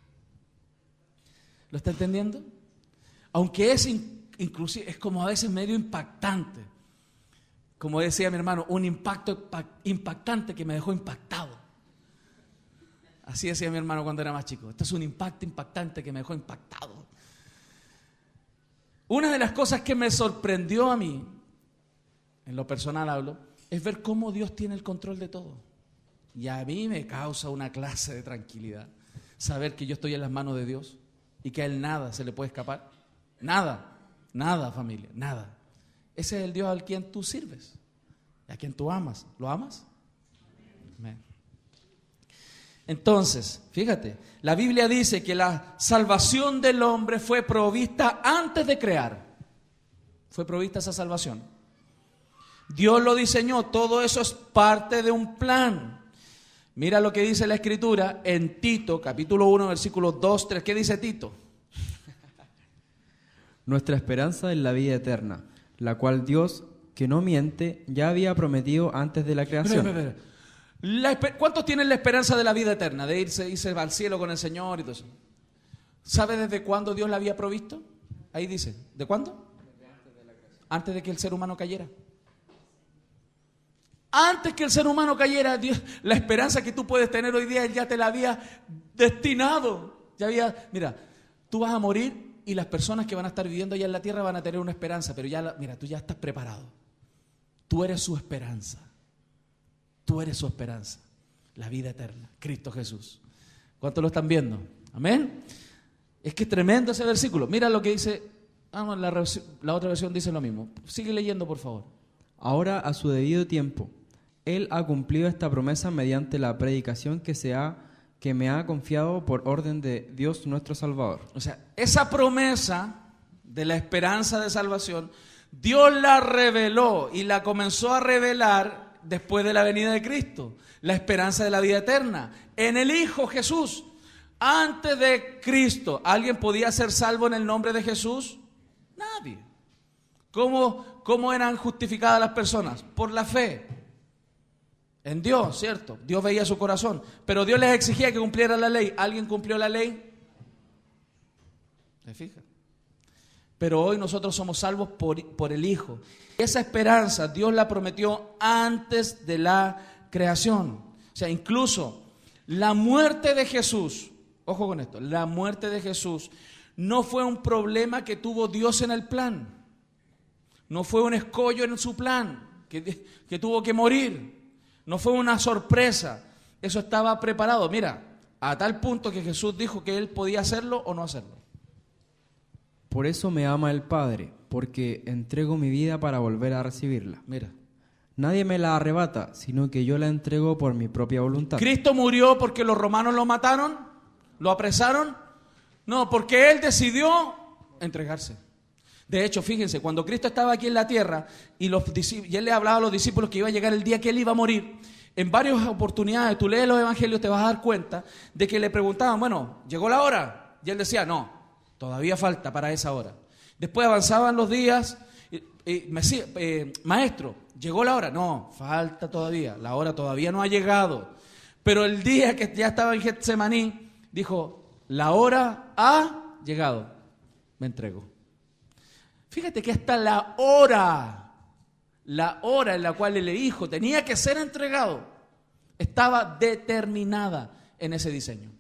¿Lo está entendiendo? Aunque es inclusive es como a veces medio impactante. Como decía mi hermano, un impacto impactante que me dejó impactado. Así decía mi hermano cuando era más chico. Esto es un impacto impactante que me dejó impactado. Una de las cosas que me sorprendió a mí, en lo personal hablo, es ver cómo Dios tiene el control de todo. Y a mí me causa una clase de tranquilidad saber que yo estoy en las manos de Dios y que a Él nada se le puede escapar. Nada, nada, familia, nada. Ese es el Dios al quien tú sirves, a quien tú amas. ¿Lo amas? Amén. Entonces, fíjate, la Biblia dice que la salvación del hombre fue provista antes de crear. Fue provista esa salvación. Dios lo diseñó, todo eso es parte de un plan. Mira lo que dice la Escritura en Tito, capítulo 1, versículos 2, 3. ¿Qué dice Tito? Nuestra esperanza es la vida eterna, la cual Dios, que no miente, ya había prometido antes de la creación. ¿Cuántos tienen la esperanza de la vida eterna? De irse al cielo con el Señor y todo eso. ¿Sabe desde cuándo Dios la había provisto? Ahí dice, ¿de cuándo? Antes de que el ser humano cayera. Antes que el ser humano cayera, Dios, la esperanza que tú puedes tener hoy día, Él ya te la había destinado. Mira, tú vas a morir y las personas que van a estar viviendo allá en la tierra van a tener una esperanza, pero mira, tú ya estás preparado. Tú eres su esperanza. Tú eres su esperanza. La vida eterna, Cristo Jesús. ¿Cuántos lo están viendo? Amén. Es que es tremendo ese versículo. Mira lo que dice. No, la otra versión dice lo mismo. Sigue leyendo, por favor. Ahora, a su debido tiempo, Él ha cumplido esta promesa mediante la predicación que me ha confiado por orden de Dios nuestro Salvador. O sea, esa promesa de la esperanza de salvación, Dios la reveló y la comenzó a revelar después de la venida de Cristo. La esperanza de la vida eterna en el Hijo Jesús. Antes de Cristo, ¿alguien podía ser salvo en el nombre de Jesús? Nadie. ¿Cómo eran justificadas las personas? Por la fe en Dios, ¿cierto? Dios veía su corazón, pero Dios les exigía que cumplieran la ley. ¿Alguien cumplió la ley? ¿Se fijan? Pero hoy nosotros somos salvos por el Hijo. Esa esperanza Dios la prometió antes de la creación. O sea, incluso la muerte de Jesús, ojo con esto, la muerte de Jesús no fue un problema que tuvo Dios en el plan. No fue un escollo en su plan que tuvo que morir. No fue una sorpresa. Eso estaba preparado. Mira, a tal punto que Jesús dijo que Él podía hacerlo o no hacerlo. Por eso me ama el Padre, porque entrego mi vida para volver a recibirla. Mira, Nadie me la arrebata, sino que yo la entrego por mi propia voluntad. ¿Cristo murió porque los romanos lo mataron? ¿Lo apresaron? No, porque Él decidió entregarse. De hecho, fíjense, cuando Cristo estaba aquí en la tierra y Él le hablaba a los discípulos que iba a llegar el día que Él iba a morir, en varias oportunidades, tú lees los evangelios, te vas a dar cuenta de que le preguntaban, bueno, ¿llegó la hora? Y Él decía, no, todavía falta para esa hora. Después avanzaban los días, maestro, ¿llegó la hora? No, falta todavía, la hora todavía no ha llegado. Pero el día que ya estaba en Getsemaní, dijo, la hora ha llegado, me entrego. Fíjate que hasta la hora en la cual el Hijo tenía que ser entregado, estaba determinada en ese diseño.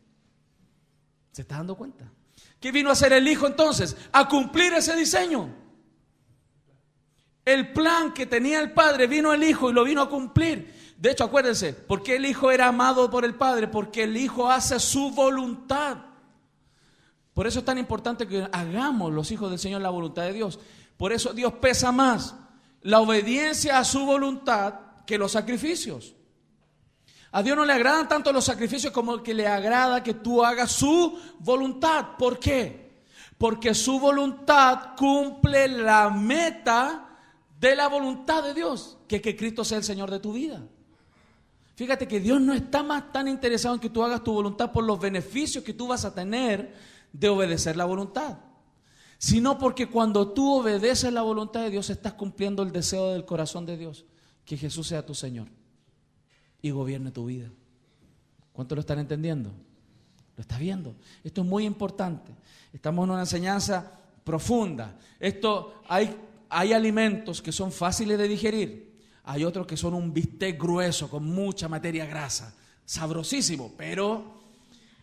¿Se está dando cuenta? ¿Qué vino a hacer el Hijo entonces? A cumplir ese diseño. El plan que tenía el Padre vino el Hijo y lo vino a cumplir. De hecho, acuérdense, ¿por qué el Hijo era amado por el Padre? Porque el Hijo hace su voluntad. Por eso es tan importante que hagamos los hijos del Señor la voluntad de Dios. Por eso Dios pesa más la obediencia a su voluntad que los sacrificios. A Dios no le agradan tanto los sacrificios como que le agrada que tú hagas su voluntad. ¿Por qué? Porque su voluntad cumple la meta de la voluntad de Dios, que es que Cristo sea el Señor de tu vida. Fíjate que Dios no está más tan interesado en que tú hagas tu voluntad por los beneficios que tú vas a tener de obedecer la voluntad, sino porque cuando tú obedeces la voluntad de Dios estás cumpliendo el deseo del corazón de Dios, que Jesús sea tu Señor y gobierne tu vida. ¿Cuántos lo están entendiendo? ¿Lo estás viendo? Esto es muy importante. Estamos en una enseñanza profunda. Hay alimentos que son fáciles de digerir, hay otros que son un bistec grueso con mucha materia grasa, sabrosísimo, pero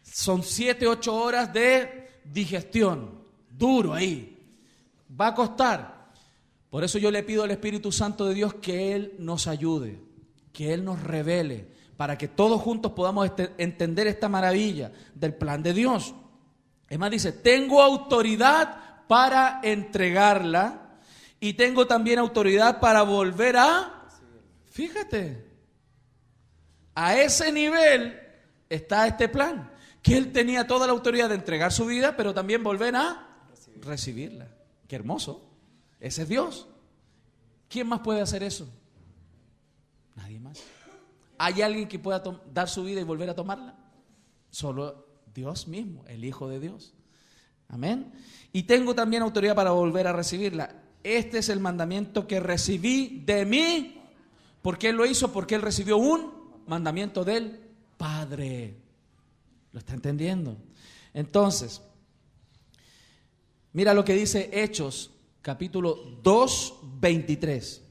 son 7-8 horas de digestión, duro ahí, va a costar. Por eso yo le pido al Espíritu Santo de Dios que Él nos ayude, que Él nos revele, para que todos juntos podamos entender esta maravilla del plan de Dios. Es más, dice, tengo autoridad para entregarla y tengo también autoridad para volver a... Fíjate, a ese nivel está este plan, que Él tenía toda la autoridad de entregar su vida, pero también volver a recibirla. Qué hermoso, ese es Dios. ¿Quién más puede hacer eso? Nadie más. ¿Hay alguien que pueda dar su vida y volver a tomarla? Solo Dios mismo, el Hijo de Dios. Amén. Y tengo también autoridad para volver a recibirla. Este es el mandamiento que recibí de mí. ¿Por qué Él lo hizo? Porque Él recibió un mandamiento del Padre. ¿Lo está entendiendo? Entonces, mira lo que dice Hechos, capítulo 2, 23.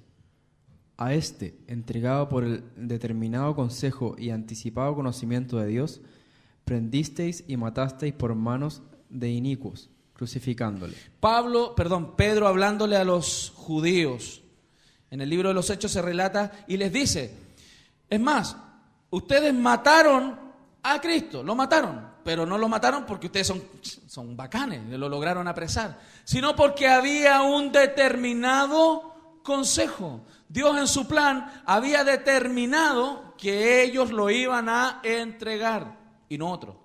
A este, entregado por el determinado consejo y anticipado conocimiento de Dios, prendisteis y matasteis por manos de inicuos, crucificándole. Pedro hablándole a los judíos. En el libro de los Hechos se relata y les dice, es más, ustedes mataron a Cristo, lo mataron, pero no lo mataron porque ustedes son bacanes, lo lograron apresar, sino porque había un determinado consejo. Dios en su plan había determinado que ellos lo iban a entregar y no otro.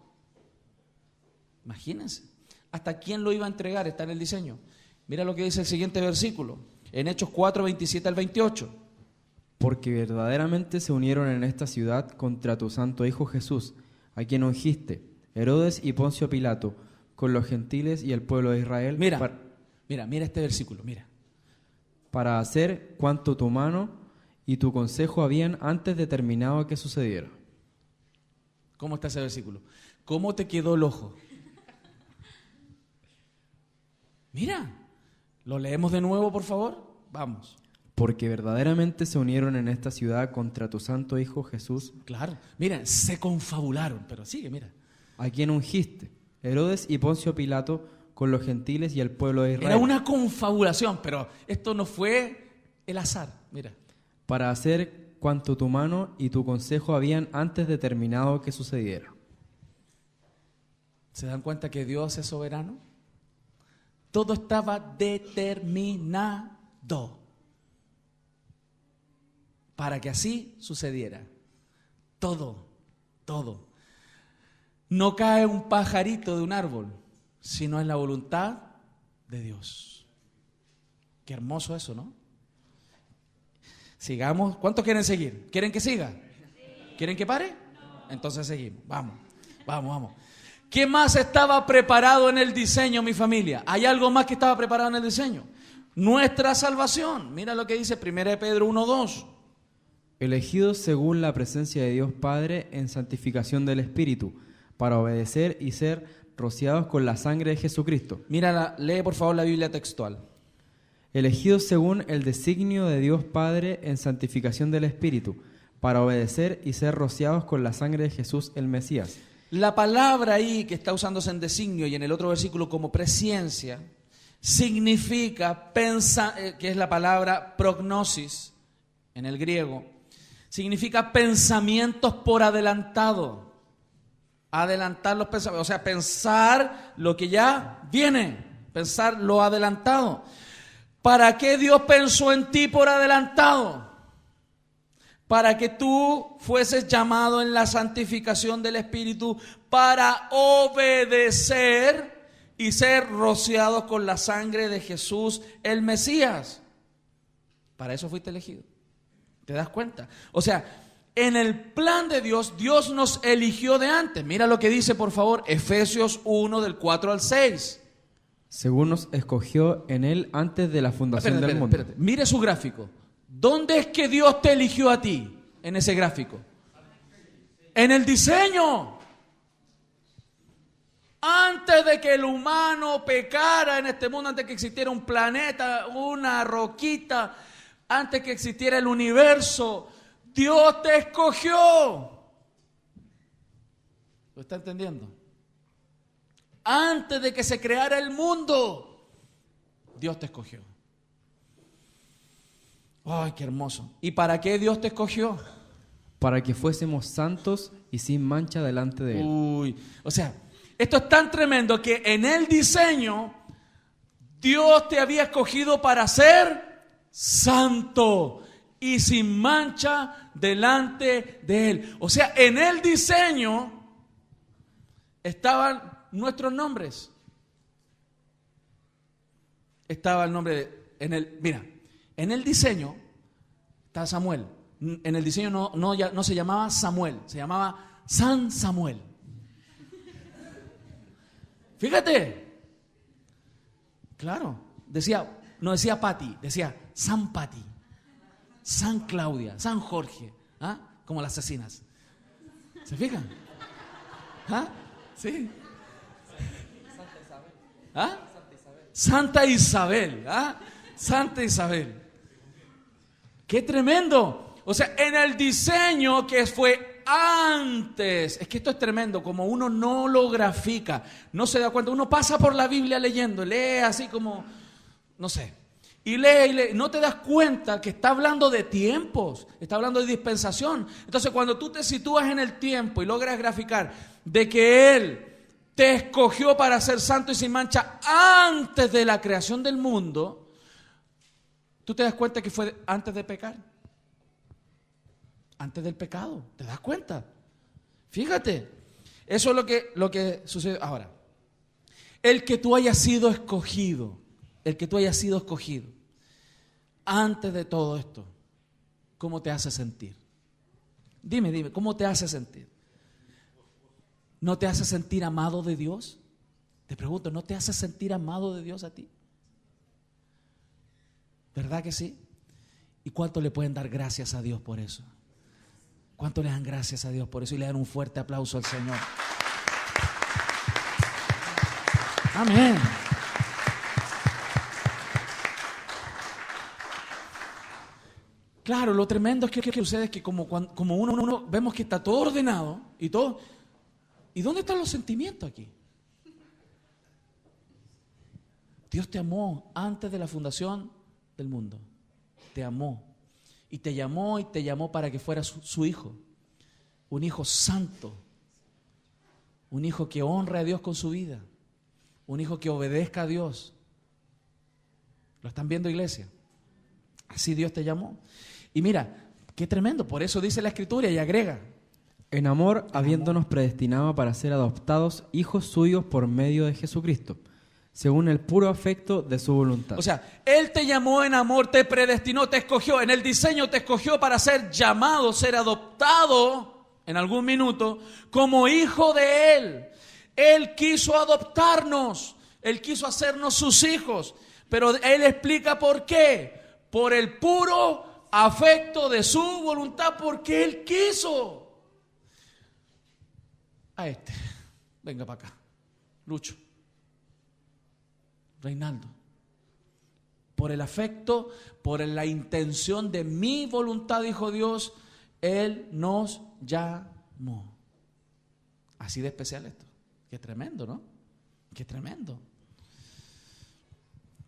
Imagínense, ¿hasta quién lo iba a entregar? Está en el diseño. Mira lo que dice el siguiente versículo. En Hechos 4, 27 al 28. Porque verdaderamente se unieron en esta ciudad contra tu santo Hijo Jesús, a quien ungiste, Herodes y Poncio Pilato, con los gentiles y el pueblo de Israel. Mira este versículo, mira. Para hacer cuanto tu mano y tu consejo habían antes determinado que sucediera. ¿Cómo está ese versículo? ¿Cómo te quedó el ojo? Mira. ¿Lo leemos de nuevo, por favor? Vamos. Porque verdaderamente se unieron en esta ciudad contra tu santo Hijo Jesús. Claro. Miren, se confabularon, pero sigue, mira. A quien ungiste, Herodes y Poncio Pilato, con los gentiles y el pueblo de Israel. Era una confabulación, pero esto no fue el azar, mira. Para hacer cuanto tu mano y tu consejo habían antes determinado que sucediera. ¿Se dan cuenta que Dios es soberano? Todo estaba determinado. para que así sucediera. Todo. No cae un pajarito de un árbol, sino es la voluntad de Dios. Qué hermoso eso, ¿no? Sigamos. ¿Cuántos quieren seguir? ¿Quieren que siga? ¿Quieren que pare? Entonces seguimos. Vamos. ¿Qué más estaba preparado en el diseño, mi familia? ¿Hay algo más que estaba preparado en el diseño? Nuestra salvación. Mira lo que dice 1 Pedro 1:2. Elegidos según la presencia de Dios Padre en santificación del Espíritu, para obedecer y ser rociados con la sangre de Jesucristo. Mira, lee por favor la Biblia textual. Elegidos según el designio de Dios Padre en santificación del Espíritu, para obedecer y ser rociados con la sangre de Jesús el Mesías. La palabra ahí que está usándose en designio y en el otro versículo como presciencia, significa, que es la palabra prognosis en el griego, significa pensamientos por adelantado. Adelantar los pensamientos, o sea, pensar lo que ya viene, pensar lo adelantado. ¿Para qué Dios pensó en ti por adelantado? Para que tú fueses llamado en la santificación del Espíritu para obedecer y ser rociados con la sangre de Jesús el Mesías. Para eso fuiste elegido. ¿Te das cuenta? O sea, en el plan de Dios, Dios nos eligió de antes. Mira lo que dice, por favor, Efesios 1, del 4 al 6. Según nos escogió en Él antes de la fundación del mundo. Espérate. Mire su gráfico. ¿Dónde es que Dios te eligió a ti en ese gráfico? En el diseño. Antes de que el humano pecara en este mundo, antes de que existiera un planeta, una roquita, antes de que existiera el universo, Dios te escogió. ¿Lo está entendiendo? Antes de que se creara el mundo, Dios te escogió. ¡Ay, qué hermoso! ¿Y para qué Dios te escogió? Para que fuésemos santos y sin mancha delante de Él. O sea, esto es tan tremendo que en el diseño Dios te había escogido para ser santo y sin mancha delante de Él. O sea, en el diseño estaban nuestros nombres. Estaba el nombre en el diseño está Samuel. En el diseño no se llamaba Samuel, se llamaba San Samuel. Fíjate. Claro, no decía Pati, decía San Pati, San Claudia, San Jorge, ¿ah? Como las asesinas. ¿Se fijan? ¿Ah? Sí. ¿Ah? Santa Isabel, ¿ah? Santa Isabel. ¡Qué tremendo! O sea, en el diseño que fue antes, es que esto es tremendo, como uno no lo grafica, no se da cuenta, uno pasa por la Biblia leyendo, lee así como, no sé, y lee, no te das cuenta que está hablando de tiempos, está hablando de dispensación. Entonces, cuando tú te sitúas en el tiempo y logras graficar de que Él te escogió para ser santo y sin mancha antes de la creación del mundo, tú te das cuenta que fue antes de pecar, antes del pecado. ¿Te das cuenta? Fíjate, eso es lo que sucede ahora. El que tú hayas sido escogido, antes de todo esto, ¿cómo te hace sentir? Dime, ¿cómo te hace sentir? ¿No te hace sentir amado de Dios? Te pregunto, ¿no te hace sentir amado de Dios a ti? ¿Verdad que sí? ¿Y cuánto le pueden dar gracias a Dios por eso? ¿Cuánto le dan gracias a Dios por eso? Y le dan un fuerte aplauso al Señor. Amén. Claro, lo tremendo es que sucede es que como uno vemos que está todo ordenado y todo. ¿Y dónde están los sentimientos aquí? Dios te amó antes de la fundación del mundo. Te amó. Y te llamó para que fueras su hijo. Un hijo santo. Un hijo que honre a Dios con su vida. Un hijo que obedezca a Dios. ¿Lo están viendo, iglesia? Así Dios te llamó. Y mira, Qué tremendo. Por eso dice la Escritura y agrega. En amor, habiéndonos predestinado para ser adoptados hijos suyos por medio de Jesucristo, según el puro afecto de su voluntad. O sea, Él te llamó en amor, te predestinó, te escogió. En el diseño te escogió para ser llamado, ser adoptado en algún minuto como hijo de Él. Él quiso adoptarnos. Él quiso hacernos sus hijos. Pero Él explica por qué. Por el puro afecto de su voluntad, porque Él quiso. A este, venga para acá, Lucho, Reinaldo, por el afecto, por la intención de mi voluntad, dijo Dios, Él nos llamó. Así de especial esto. Qué tremendo, ¿no? Qué tremendo.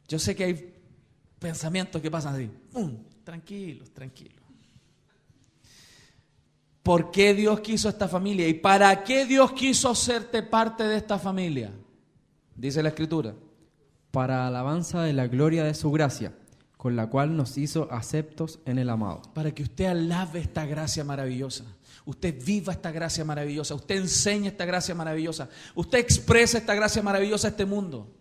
Yo sé que hay pensamientos que pasan así, tranquilos, tranquilos. ¿Por qué Dios quiso esta familia? ¿Y para qué Dios quiso hacerte parte de esta familia? Dice la Escritura. Para alabanza de la gloria de su gracia, con la cual nos hizo aceptos en el amado. Para que usted alabe esta gracia maravillosa. Usted viva esta gracia maravillosa. Usted enseñe esta gracia maravillosa. Usted expresa esta gracia maravillosa a este mundo.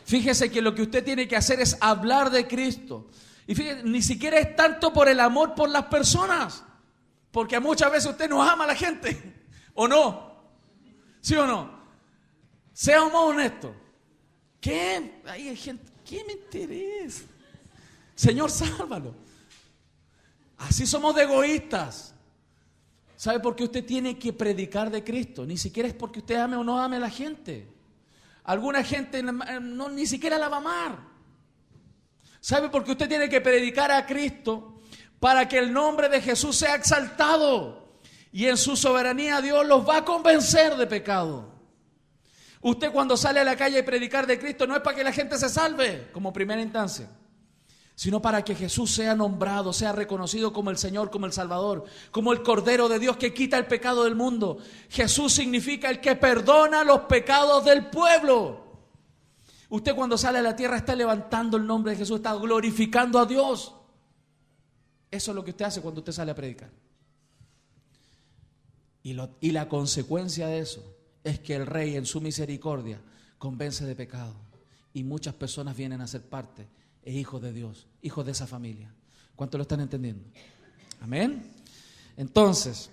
Fíjese que lo que usted tiene que hacer es hablar de Cristo. Y fíjese, ni siquiera es tanto por el amor por las personas. Porque muchas veces usted no ama a la gente, ¿o no? ¿Sí o no? Seamos honestos. ¿Qué? Hay gente, ¿qué me interesa? Señor, sálvalo. Así somos de egoístas. ¿Sabe por qué usted tiene que predicar de Cristo? Ni siquiera es porque usted ame o no ame a la gente. Alguna gente ni siquiera la va a amar. ¿Sabe por qué usted tiene que predicar a Cristo? Para que el nombre de Jesús sea exaltado. Y en su soberanía Dios los va a convencer de pecado. Usted cuando sale a la calle a predicar de Cristo no es para que la gente se salve como primera instancia, sino para que Jesús sea nombrado, sea reconocido como el Señor, como el Salvador, como el Cordero de Dios que quita el pecado del mundo. Jesús significa el que perdona los pecados del pueblo. Usted cuando sale a la tierra está levantando el nombre de Jesús, está glorificando a Dios. Eso es lo que usted hace cuando usted sale a predicar. Y la consecuencia de eso es que el Rey en su misericordia convence de pecado. Y muchas personas vienen a ser parte e hijos de Dios, hijos de esa familia. ¿Cuánto lo están entendiendo? Amén. Entonces,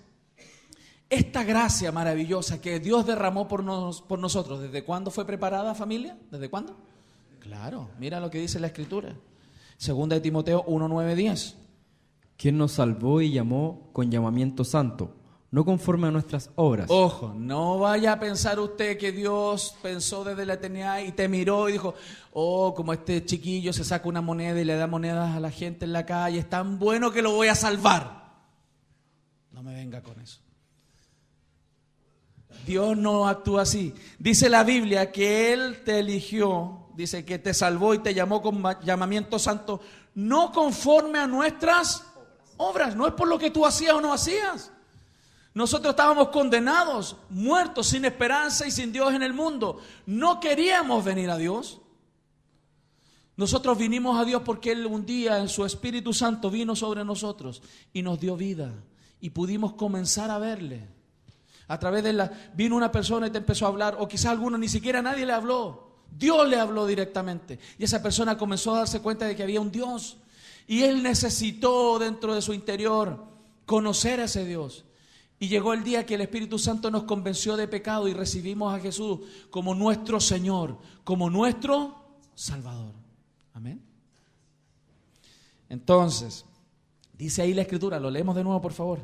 esta gracia maravillosa que Dios derramó por nosotros, ¿desde cuándo fue preparada, familia? ¿Desde cuándo? Claro, mira lo que dice la Escritura. 2 de Timoteo 1, 9, 10. Quien nos salvó y llamó con llamamiento santo, no conforme a nuestras obras. Ojo, no vaya a pensar usted que Dios pensó desde la eternidad y te miró y dijo, oh, como este chiquillo se saca una moneda y le da monedas a la gente en la calle, es tan bueno que lo voy a salvar. No me venga con eso. Dios no actúa así. Dice la Biblia que Él te eligió, dice que te salvó y te llamó con llamamiento santo, no conforme a nuestras obras, no es por lo que tú hacías o no hacías. Nosotros estábamos condenados, muertos, sin esperanza y sin Dios en el mundo. No queríamos venir a Dios. Nosotros vinimos a Dios porque Él un día en su Espíritu Santo vino sobre nosotros y nos dio vida y pudimos comenzar a verle. A través de vino una persona y te empezó a hablar, o quizás alguno ni siquiera nadie le habló. Dios le habló directamente y esa persona comenzó a darse cuenta de que había un Dios. Y él necesitó dentro de su interior conocer a ese Dios. Y llegó el día que el Espíritu Santo nos convenció de pecado y recibimos a Jesús como nuestro Señor, como nuestro Salvador. Amén. Entonces, dice ahí la Escritura, lo leemos de nuevo por favor.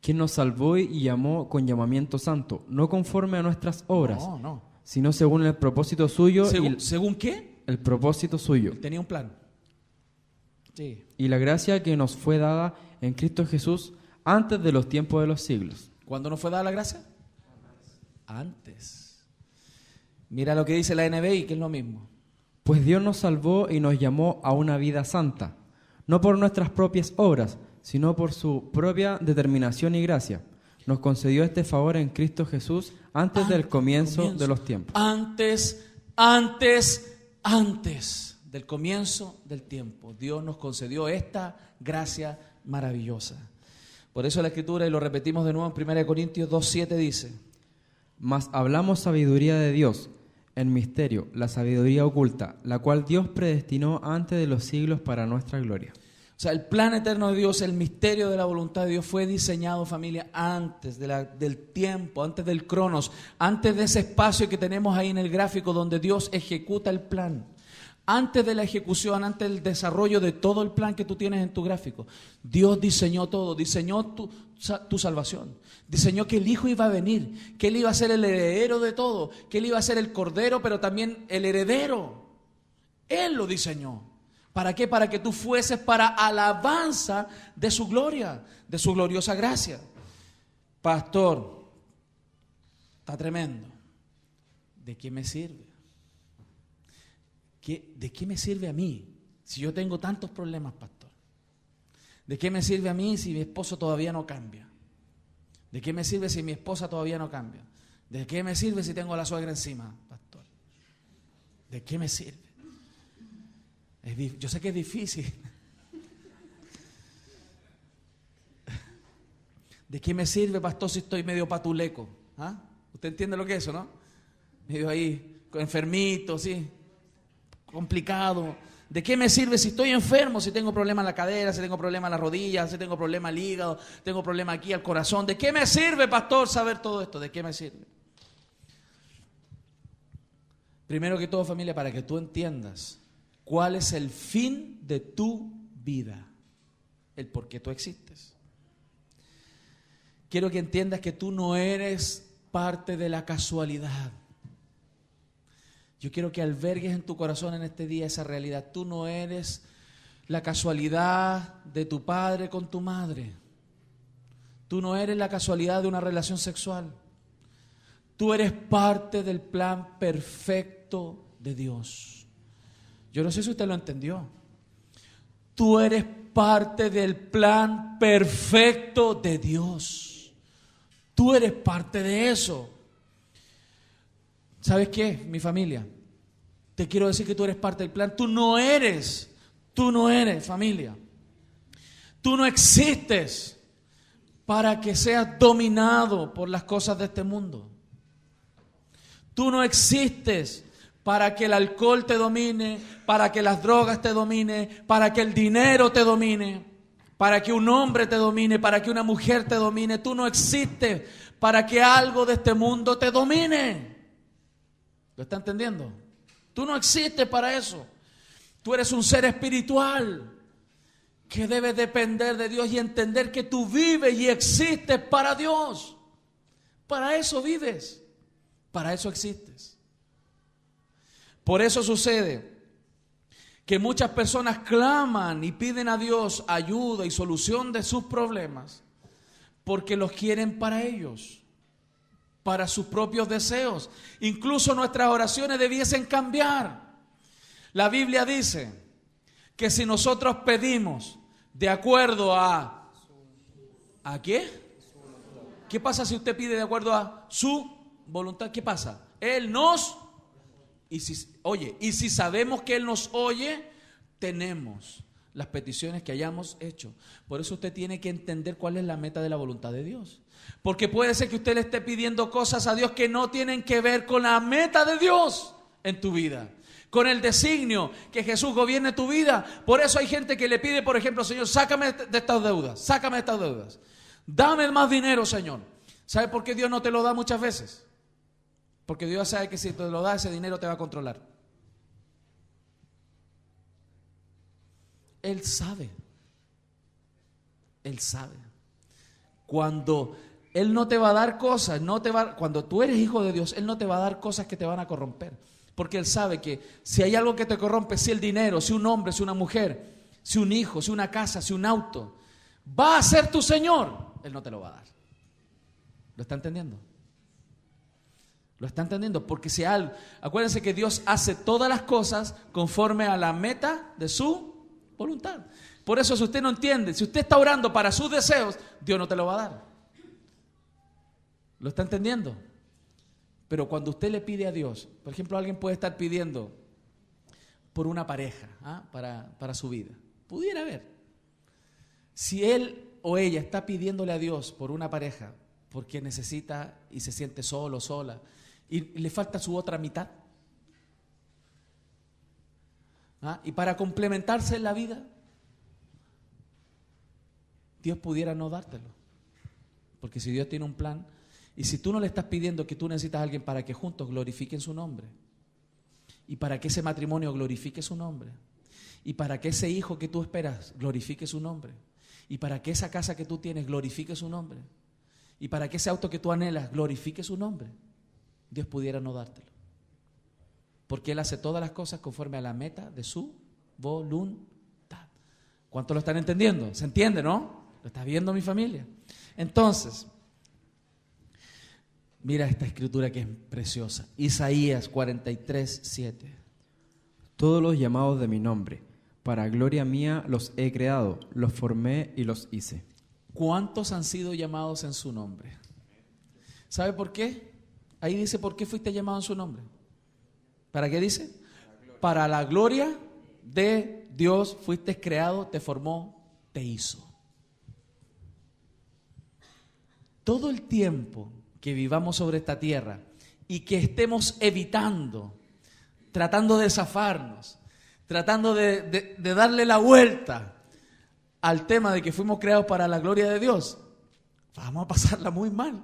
Quien nos salvó y llamó con llamamiento santo, no conforme a nuestras obras, No. sino según el propósito suyo. ¿Según qué? El propósito suyo. Él tenía un plan. Sí. Y la gracia que nos fue dada en Cristo Jesús antes de los tiempos de los siglos. ¿Cuándo nos fue dada la gracia? Antes. Mira lo que dice la NBI, que es lo mismo. Pues Dios nos salvó y nos llamó a una vida santa, no por nuestras propias obras, sino por su propia determinación y gracia. Nos concedió este favor en Cristo Jesús antes del comienzo de los tiempos. Antes del comienzo del tiempo. Dios nos concedió esta gracia maravillosa. Por eso la Escritura, y lo repetimos de nuevo en 1 Corintios 2:7 dice: Mas hablamos sabiduría de Dios, en misterio, la sabiduría oculta, la cual Dios predestinó antes de los siglos para nuestra gloria. O sea, el plan eterno de Dios, el misterio de la voluntad de Dios fue diseñado, familia, antes del tiempo, antes del cronos, antes de ese espacio que tenemos ahí en el gráfico donde Dios ejecuta el plan. Antes de la ejecución, antes del desarrollo de todo el plan que tú tienes en tu gráfico, Dios diseñó todo, diseñó tu salvación, diseñó que el Hijo iba a venir, que Él iba a ser el heredero de todo, que Él iba a ser el Cordero, pero también el heredero. Él lo diseñó. ¿Para qué? Para que tú fueses para alabanza de su gloria, de su gloriosa gracia. Pastor, está tremendo. ¿De qué me sirve? ¿De qué me sirve a mí si yo tengo tantos problemas, pastor? ¿De qué me sirve a mí si mi esposo todavía no cambia? ¿De qué me sirve si mi esposa todavía no cambia? ¿De qué me sirve si tengo a la suegra encima, pastor? ¿De qué me sirve? Yo sé que es difícil. ¿De qué me sirve, pastor, si estoy medio patuleco? ¿Ah? ¿Usted entiende lo que es eso, no? Medio ahí, enfermito, sí, complicado. ¿De qué me sirve si estoy enfermo, si tengo problema en la cadera, si tengo problema en las rodillas, si tengo problema al hígado, tengo problema aquí al corazón? ¿De qué me sirve, pastor, saber todo esto? ¿De qué me sirve? Primero que todo, familia, para que tú entiendas cuál es el fin de tu vida, el por qué tú existes. Quiero que entiendas que tú no eres parte de la casualidad. Yo quiero que albergues en tu corazón en este día esa realidad. Tú no eres la casualidad de tu padre con tu madre. Tú no eres la casualidad de una relación sexual. Tú eres parte del plan perfecto de Dios. Yo no sé si usted lo entendió. Tú eres parte del plan perfecto de Dios. Tú eres parte de eso. ¿Sabes qué, mi familia? Te quiero decir que tú eres parte del plan. Tú no eres, familia. Tú no existes para que seas dominado por las cosas de este mundo. Tú no existes para que el alcohol te domine, para que las drogas te domine, para que el dinero te domine, para que un hombre te domine, para que una mujer te domine. Tú no existes para que algo de este mundo te domine. ¿Lo está entendiendo? Tú no existes para eso. Tú eres un ser espiritual que debe depender de Dios y entender que tú vives y existes para Dios. Para eso vives, para eso existes. Por eso sucede que muchas personas claman y piden a Dios ayuda y solución de sus problemas porque los quieren para ellos, para sus propios deseos. Incluso nuestras oraciones debiesen cambiar. La Biblia dice que si nosotros pedimos de acuerdo a qué? ¿Qué pasa si usted pide de acuerdo a su voluntad? ¿Qué pasa? Él nos... Y si sabemos que Él nos oye, tenemos las peticiones que hayamos hecho. Por eso usted tiene que entender cuál es la meta de la voluntad de Dios. Porque puede ser que usted le esté pidiendo cosas a Dios que no tienen que ver con la meta de Dios en tu vida, con el designio que Jesús gobierne tu vida. Por eso hay gente que le pide, por ejemplo, Señor, sácame de estas deudas, sácame de estas deudas. Dame más dinero, Señor. ¿Sabe por qué Dios no te lo da muchas veces? Porque Dios sabe que si te lo da, ese dinero te va a controlar. Él sabe. Él sabe. Cuando Él no te va a dar cosas, cuando tú eres hijo de Dios, Él no te va a dar cosas que te van a corromper. Porque Él sabe que si hay algo que te corrompe, si el dinero, si un hombre, si una mujer, si un hijo, si una casa, si un auto, va a ser tu Señor, Él no te lo va a dar. ¿Lo está entendiendo? ¿Lo está entendiendo? Porque si algo, acuérdense que Dios hace todas las cosas conforme a la meta de su voluntad. Por eso si usted no entiende, si usted está orando para sus deseos, Dios no te lo va a dar. ¿Lo está entendiendo? Pero cuando usted le pide a Dios, por ejemplo, alguien puede estar pidiendo por una pareja para su vida. Pudiera haber. Si él o ella está pidiéndole a Dios por una pareja, porque necesita y se siente solo, sola, y le falta su otra mitad, y para complementarse en la vida, Dios pudiera no dártelo. Porque si Dios tiene un plan, y si tú no le estás pidiendo que tú necesitas a alguien para que juntos glorifiquen su nombre, y para que ese matrimonio glorifique su nombre, y para que ese hijo que tú esperas glorifique su nombre, y para que esa casa que tú tienes glorifique su nombre, y para que ese auto que tú anhelas glorifique su nombre, Dios pudiera no dártelo. Porque Él hace todas las cosas conforme a la meta de su voluntad. ¿Cuánto lo están entendiendo? ¿Se entiende, no? ¿Lo está viendo mi familia? Entonces, mira esta escritura que es preciosa. Isaías 43:7. Todos los llamados de mi nombre, para gloria mía los he creado, los formé y los hice. ¿Cuántos han sido llamados en su nombre? ¿Sabe por qué? Ahí dice, ¿por qué fuiste llamado en su nombre? ¿Para qué dice? Para la gloria de Dios fuiste creado, te formó, te hizo. Todo el tiempo que vivamos sobre esta tierra y que estemos evitando, tratando de zafarnos, tratando de darle la vuelta al tema de que fuimos creados para la gloria de Dios, vamos a pasarla muy mal.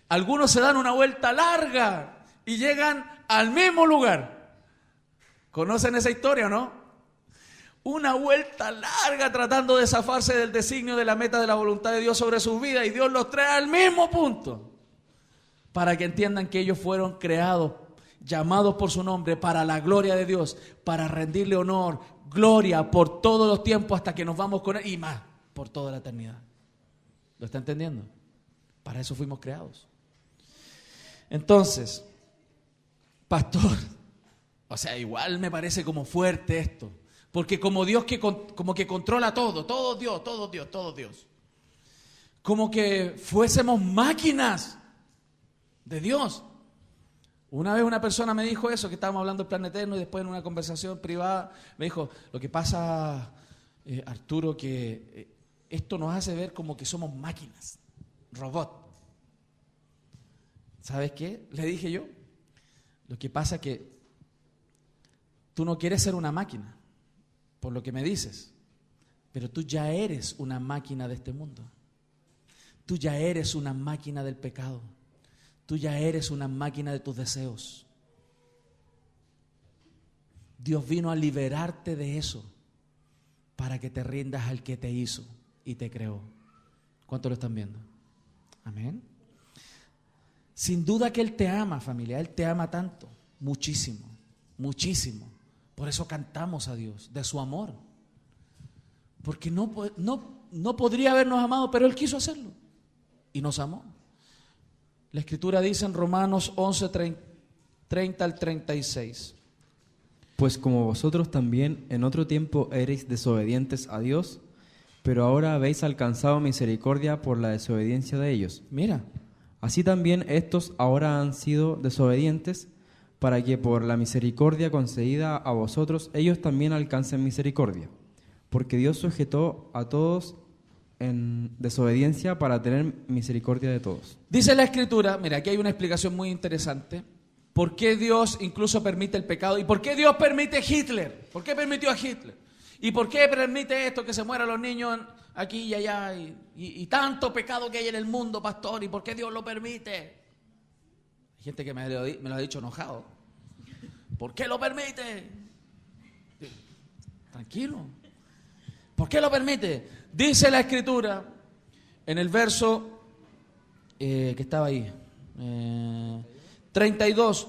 Algunos se dan una vuelta larga y llegan al mismo lugar. ¿Conocen esa historia o no? Una vuelta larga tratando de zafarse del designio de la meta de la voluntad de Dios sobre sus vidas, y Dios los trae al mismo punto para que entiendan que ellos fueron creados, llamados por su nombre para la gloria de Dios, para rendirle honor, gloria por todos los tiempos hasta que nos vamos con Él y más por toda la eternidad. ¿Lo está entendiendo? Para eso fuimos creados. Entonces, pastor, o sea, igual me parece como fuerte esto. Porque como Dios como que controla todo Dios, todo Dios, todo Dios. Como que fuésemos máquinas de Dios. Una vez una persona me dijo eso, que estábamos hablando del plan eterno, y después en una conversación privada me dijo, lo que pasa, Arturo, que esto nos hace ver como que somos máquinas, robots. ¿Sabes qué? Le dije yo, lo que pasa es que tú no quieres ser una máquina, por lo que me dices, pero tú ya eres una máquina de este mundo. Tú ya eres una máquina del pecado. Tú ya eres una máquina de tus deseos. Dios vino a liberarte de eso para que te rindas al que te hizo y te creó. ¿Cuánto lo están viendo? Amén. Sin duda que Él te ama, familia. Él te ama tanto, muchísimo, muchísimo. Por eso cantamos a Dios, de su amor. Porque no podría habernos amado, pero Él quiso hacerlo. Y nos amó. La Escritura dice en Romanos 11, 30 al 36. Pues como vosotros también en otro tiempo erais desobedientes a Dios, pero ahora habéis alcanzado misericordia por la desobediencia de ellos. Mira. Así también estos ahora han sido desobedientes, para que por la misericordia concedida a vosotros, ellos también alcancen misericordia. Porque Dios sujetó a todos en desobediencia para tener misericordia de todos. Dice la Escritura, mira, aquí hay una explicación muy interesante. ¿Por qué Dios incluso permite el pecado? ¿Y por qué Dios permite Hitler? ¿Por qué permitió a Hitler? ¿Y por qué permite esto, que se mueran los niños aquí y allá? Y tanto pecado que hay en el mundo, pastor. ¿Y por qué Dios lo permite? Hay gente que me lo ha dicho enojado. ¿Por qué lo permite? Tranquilo. ¿Por qué lo permite? Dice la Escritura en el verso que estaba ahí, 32.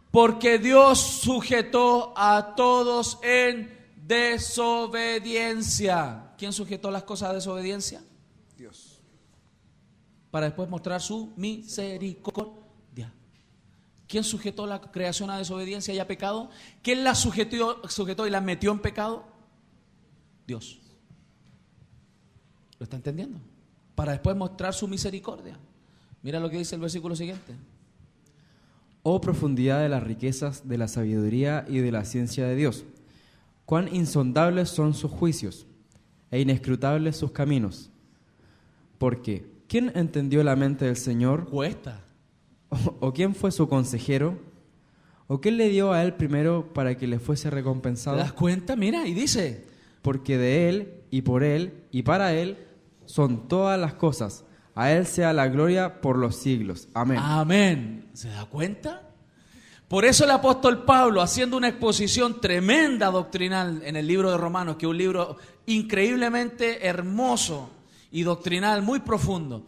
Porque Dios sujetó a todos en desobediencia. ¿Quién sujetó las cosas a desobediencia? Dios. Para después mostrar su misericordia. ¿Quién sujetó la creación a desobediencia y a pecado? ¿Quién la sujetó y la metió en pecado? Dios. ¿Lo está entendiendo? Para después mostrar su misericordia. Mira lo que dice el versículo siguiente. Oh profundidad de las riquezas, de la sabiduría y de la ciencia de Dios. Cuán insondables son sus juicios. e inescrutables sus caminos. Porque, ¿quién entendió la mente del Señor? Cuesta. ¿O quién fue su consejero? ¿O quién le dio a él primero para que le fuese ¿Te recompensado? das cuenta? Mira, y dice, Porque de él, y por él, y para él, son todas las cosas. A él sea la gloria por los siglos. Amén. amén. ¿Se da cuenta? Por eso el apóstol Pablo, haciendo una exposición tremenda doctrinal en el libro de Romanos, que es un libro increíblemente hermoso y doctrinal, muy profundo.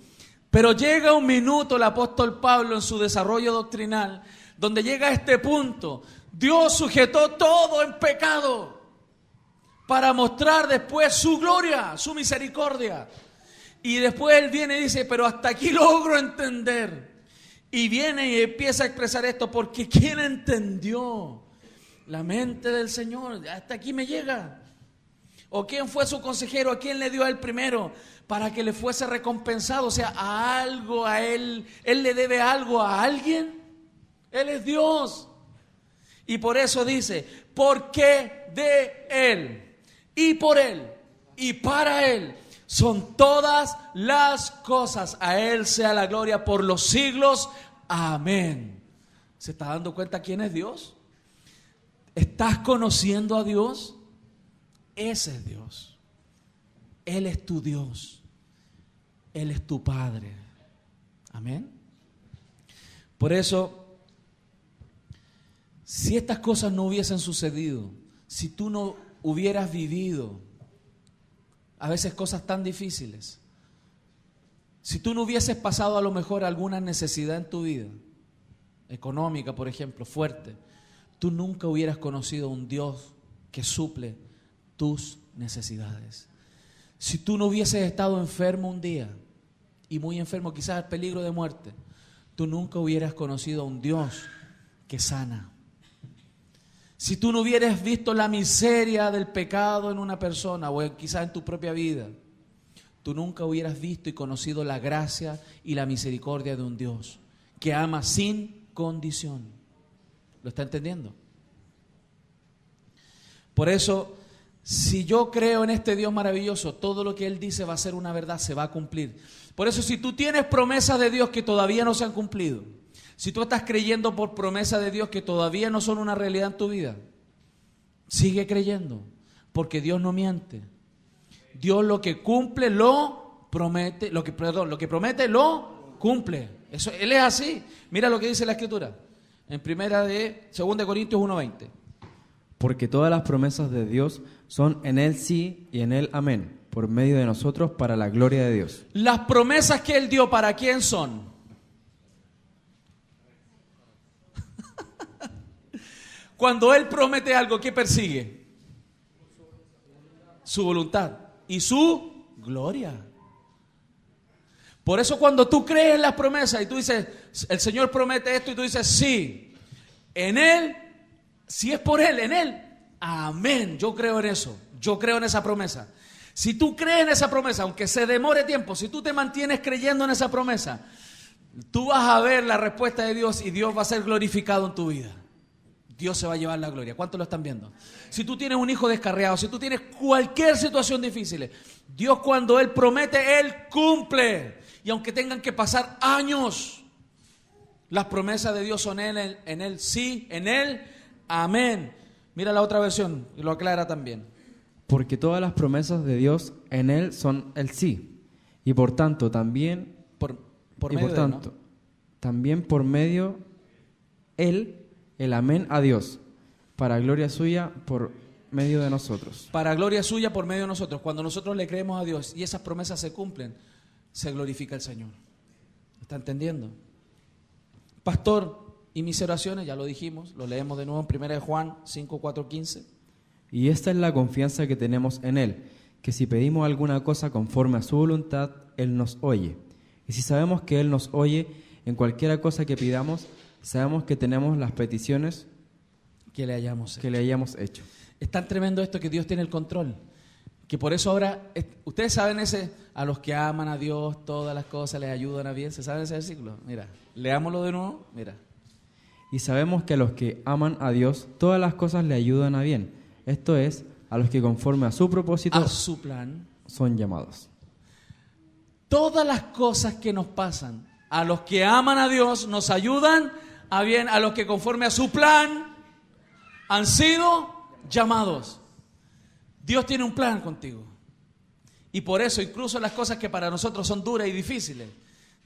Pero llega un minuto el apóstol Pablo en su desarrollo doctrinal, donde llega a este punto. Dios sujetó todo en pecado para mostrar después su gloria, su misericordia. Y después él viene y dice, pero hasta aquí logro entender. Y viene y empieza a expresar esto, porque ¿quién entendió la mente del Señor? Hasta aquí me llega. ¿O quién fue su consejero? ¿A quién le dio a él primero para que le fuese recompensado? O sea, a algo, a él. ¿Él le debe algo a alguien? Él es Dios. Y por eso dice, porque de Él, y por Él, y para Él, son todas las cosas. A Él sea la gloria por los siglos. Amén. ¿Se está dando cuenta quién es Dios? ¿Estás conociendo a Dios? Ese es Dios. Él es tu Dios. Él es tu Padre. Amén. Por eso, si estas cosas no hubiesen sucedido, si tú no hubieras vivido a veces cosas tan difíciles, si tú no hubieses pasado a lo mejor alguna necesidad en tu vida, económica por ejemplo, fuerte, tú nunca hubieras conocido a un Dios que suple tus necesidades. Si tú no hubieses estado enfermo un día, y muy enfermo, quizás al peligro de muerte, tú nunca hubieras conocido a un Dios que sana. Si tú no hubieras visto la miseria del pecado en una persona o quizás en tu propia vida, tú nunca hubieras visto y conocido la gracia y la misericordia de un Dios que ama sin condición. ¿Lo está entendiendo? Por eso, si yo creo en este Dios maravilloso, todo lo que Él dice va a ser una verdad, se va a cumplir. Por eso, si tú tienes promesas de Dios que todavía no se han cumplido, si tú estás creyendo por promesas de Dios que todavía no son una realidad en tu vida, sigue creyendo, porque Dios no miente. Dios lo que cumple lo promete, lo que promete lo cumple. Eso, Él es así. Mira lo que dice la Escritura en 2 Corintios 1:20. Porque todas las promesas de Dios son en Él sí y en Él amén, por medio de nosotros para la gloria de Dios. Las promesas que Él dio, ¿para quién son? Cuando Él promete algo, ¿qué persigue? Su voluntad y su gloria. Por eso cuando tú crees en las promesas y tú dices, el Señor promete esto y tú dices, sí, en Él, si es por Él, en Él, amén, yo creo en eso, yo creo en esa promesa. Si tú crees en esa promesa, aunque se demore tiempo, si tú te mantienes creyendo en esa promesa, tú vas a ver la respuesta de Dios y Dios va a ser glorificado en tu vida. Dios se va a llevar la gloria. ¿Cuántos lo están viendo? Si tú tienes un hijo descarriado, si tú tienes cualquier situación difícil, Dios cuando Él promete, Él cumple. Y aunque tengan que pasar años, las promesas de Dios son en Él sí, en Él, amén. Mira la otra versión, y lo aclara también. Porque todas las promesas de Dios en Él son el sí. Y por tanto también, también por medio Él, el amén a Dios, para gloria suya por medio de nosotros. Para gloria suya por medio de nosotros. Cuando nosotros le creemos a Dios y esas promesas se cumplen, se glorifica el Señor. ¿Está entendiendo? Pastor, y mis oraciones, ya lo dijimos, lo leemos de nuevo en 1 Juan 5, 4, 15. Y esta es la confianza que tenemos en Él, que si pedimos alguna cosa conforme a su voluntad, Él nos oye. Y si sabemos que Él nos oye en cualquiera cosa que pidamos, sabemos que tenemos las peticiones que le hayamos hecho. Es tan tremendo esto que Dios tiene el control. Que por eso ahora, ustedes saben a los que aman a Dios, todas las cosas les ayudan a bien. ¿Se saben ese versículo? Mira, leámoslo de nuevo, mira. Y sabemos que a los que aman a Dios, todas las cosas le ayudan a bien. Esto es, a los que conforme a su propósito, a su plan, son llamados. Todas las cosas que nos pasan a los que aman a Dios nos ayudan a bien, a los que conforme a su plan han sido llamados. Dios tiene un plan contigo. Y por eso incluso las cosas que para nosotros son duras y difíciles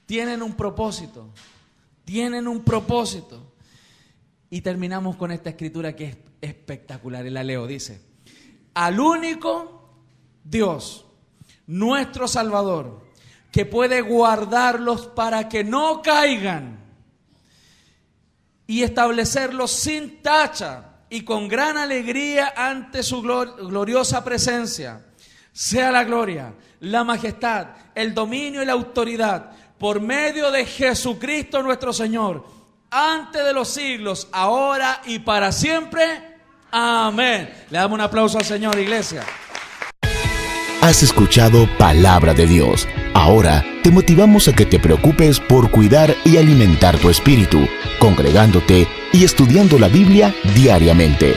tienen un propósito. Tienen un propósito. Y terminamos con esta escritura que es espectacular. Y la leo, dice: al único Dios, nuestro Salvador, que puede guardarlos para que no caigan y establecerlos sin tacha y con gran alegría ante su gloriosa presencia, sea la gloria, la majestad, el dominio y la autoridad por medio de Jesucristo nuestro Señor, antes de los siglos, ahora y para siempre. Amén. Le damos un aplauso al Señor, iglesia. Has escuchado Palabra de Dios. Ahora te motivamos a que te preocupes por cuidar y alimentar tu espíritu, congregándote y estudiando la Biblia diariamente.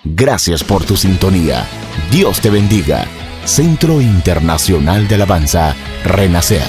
Gracias por tu sintonía. Dios te bendiga. Centro Internacional de Alabanza, Renacer.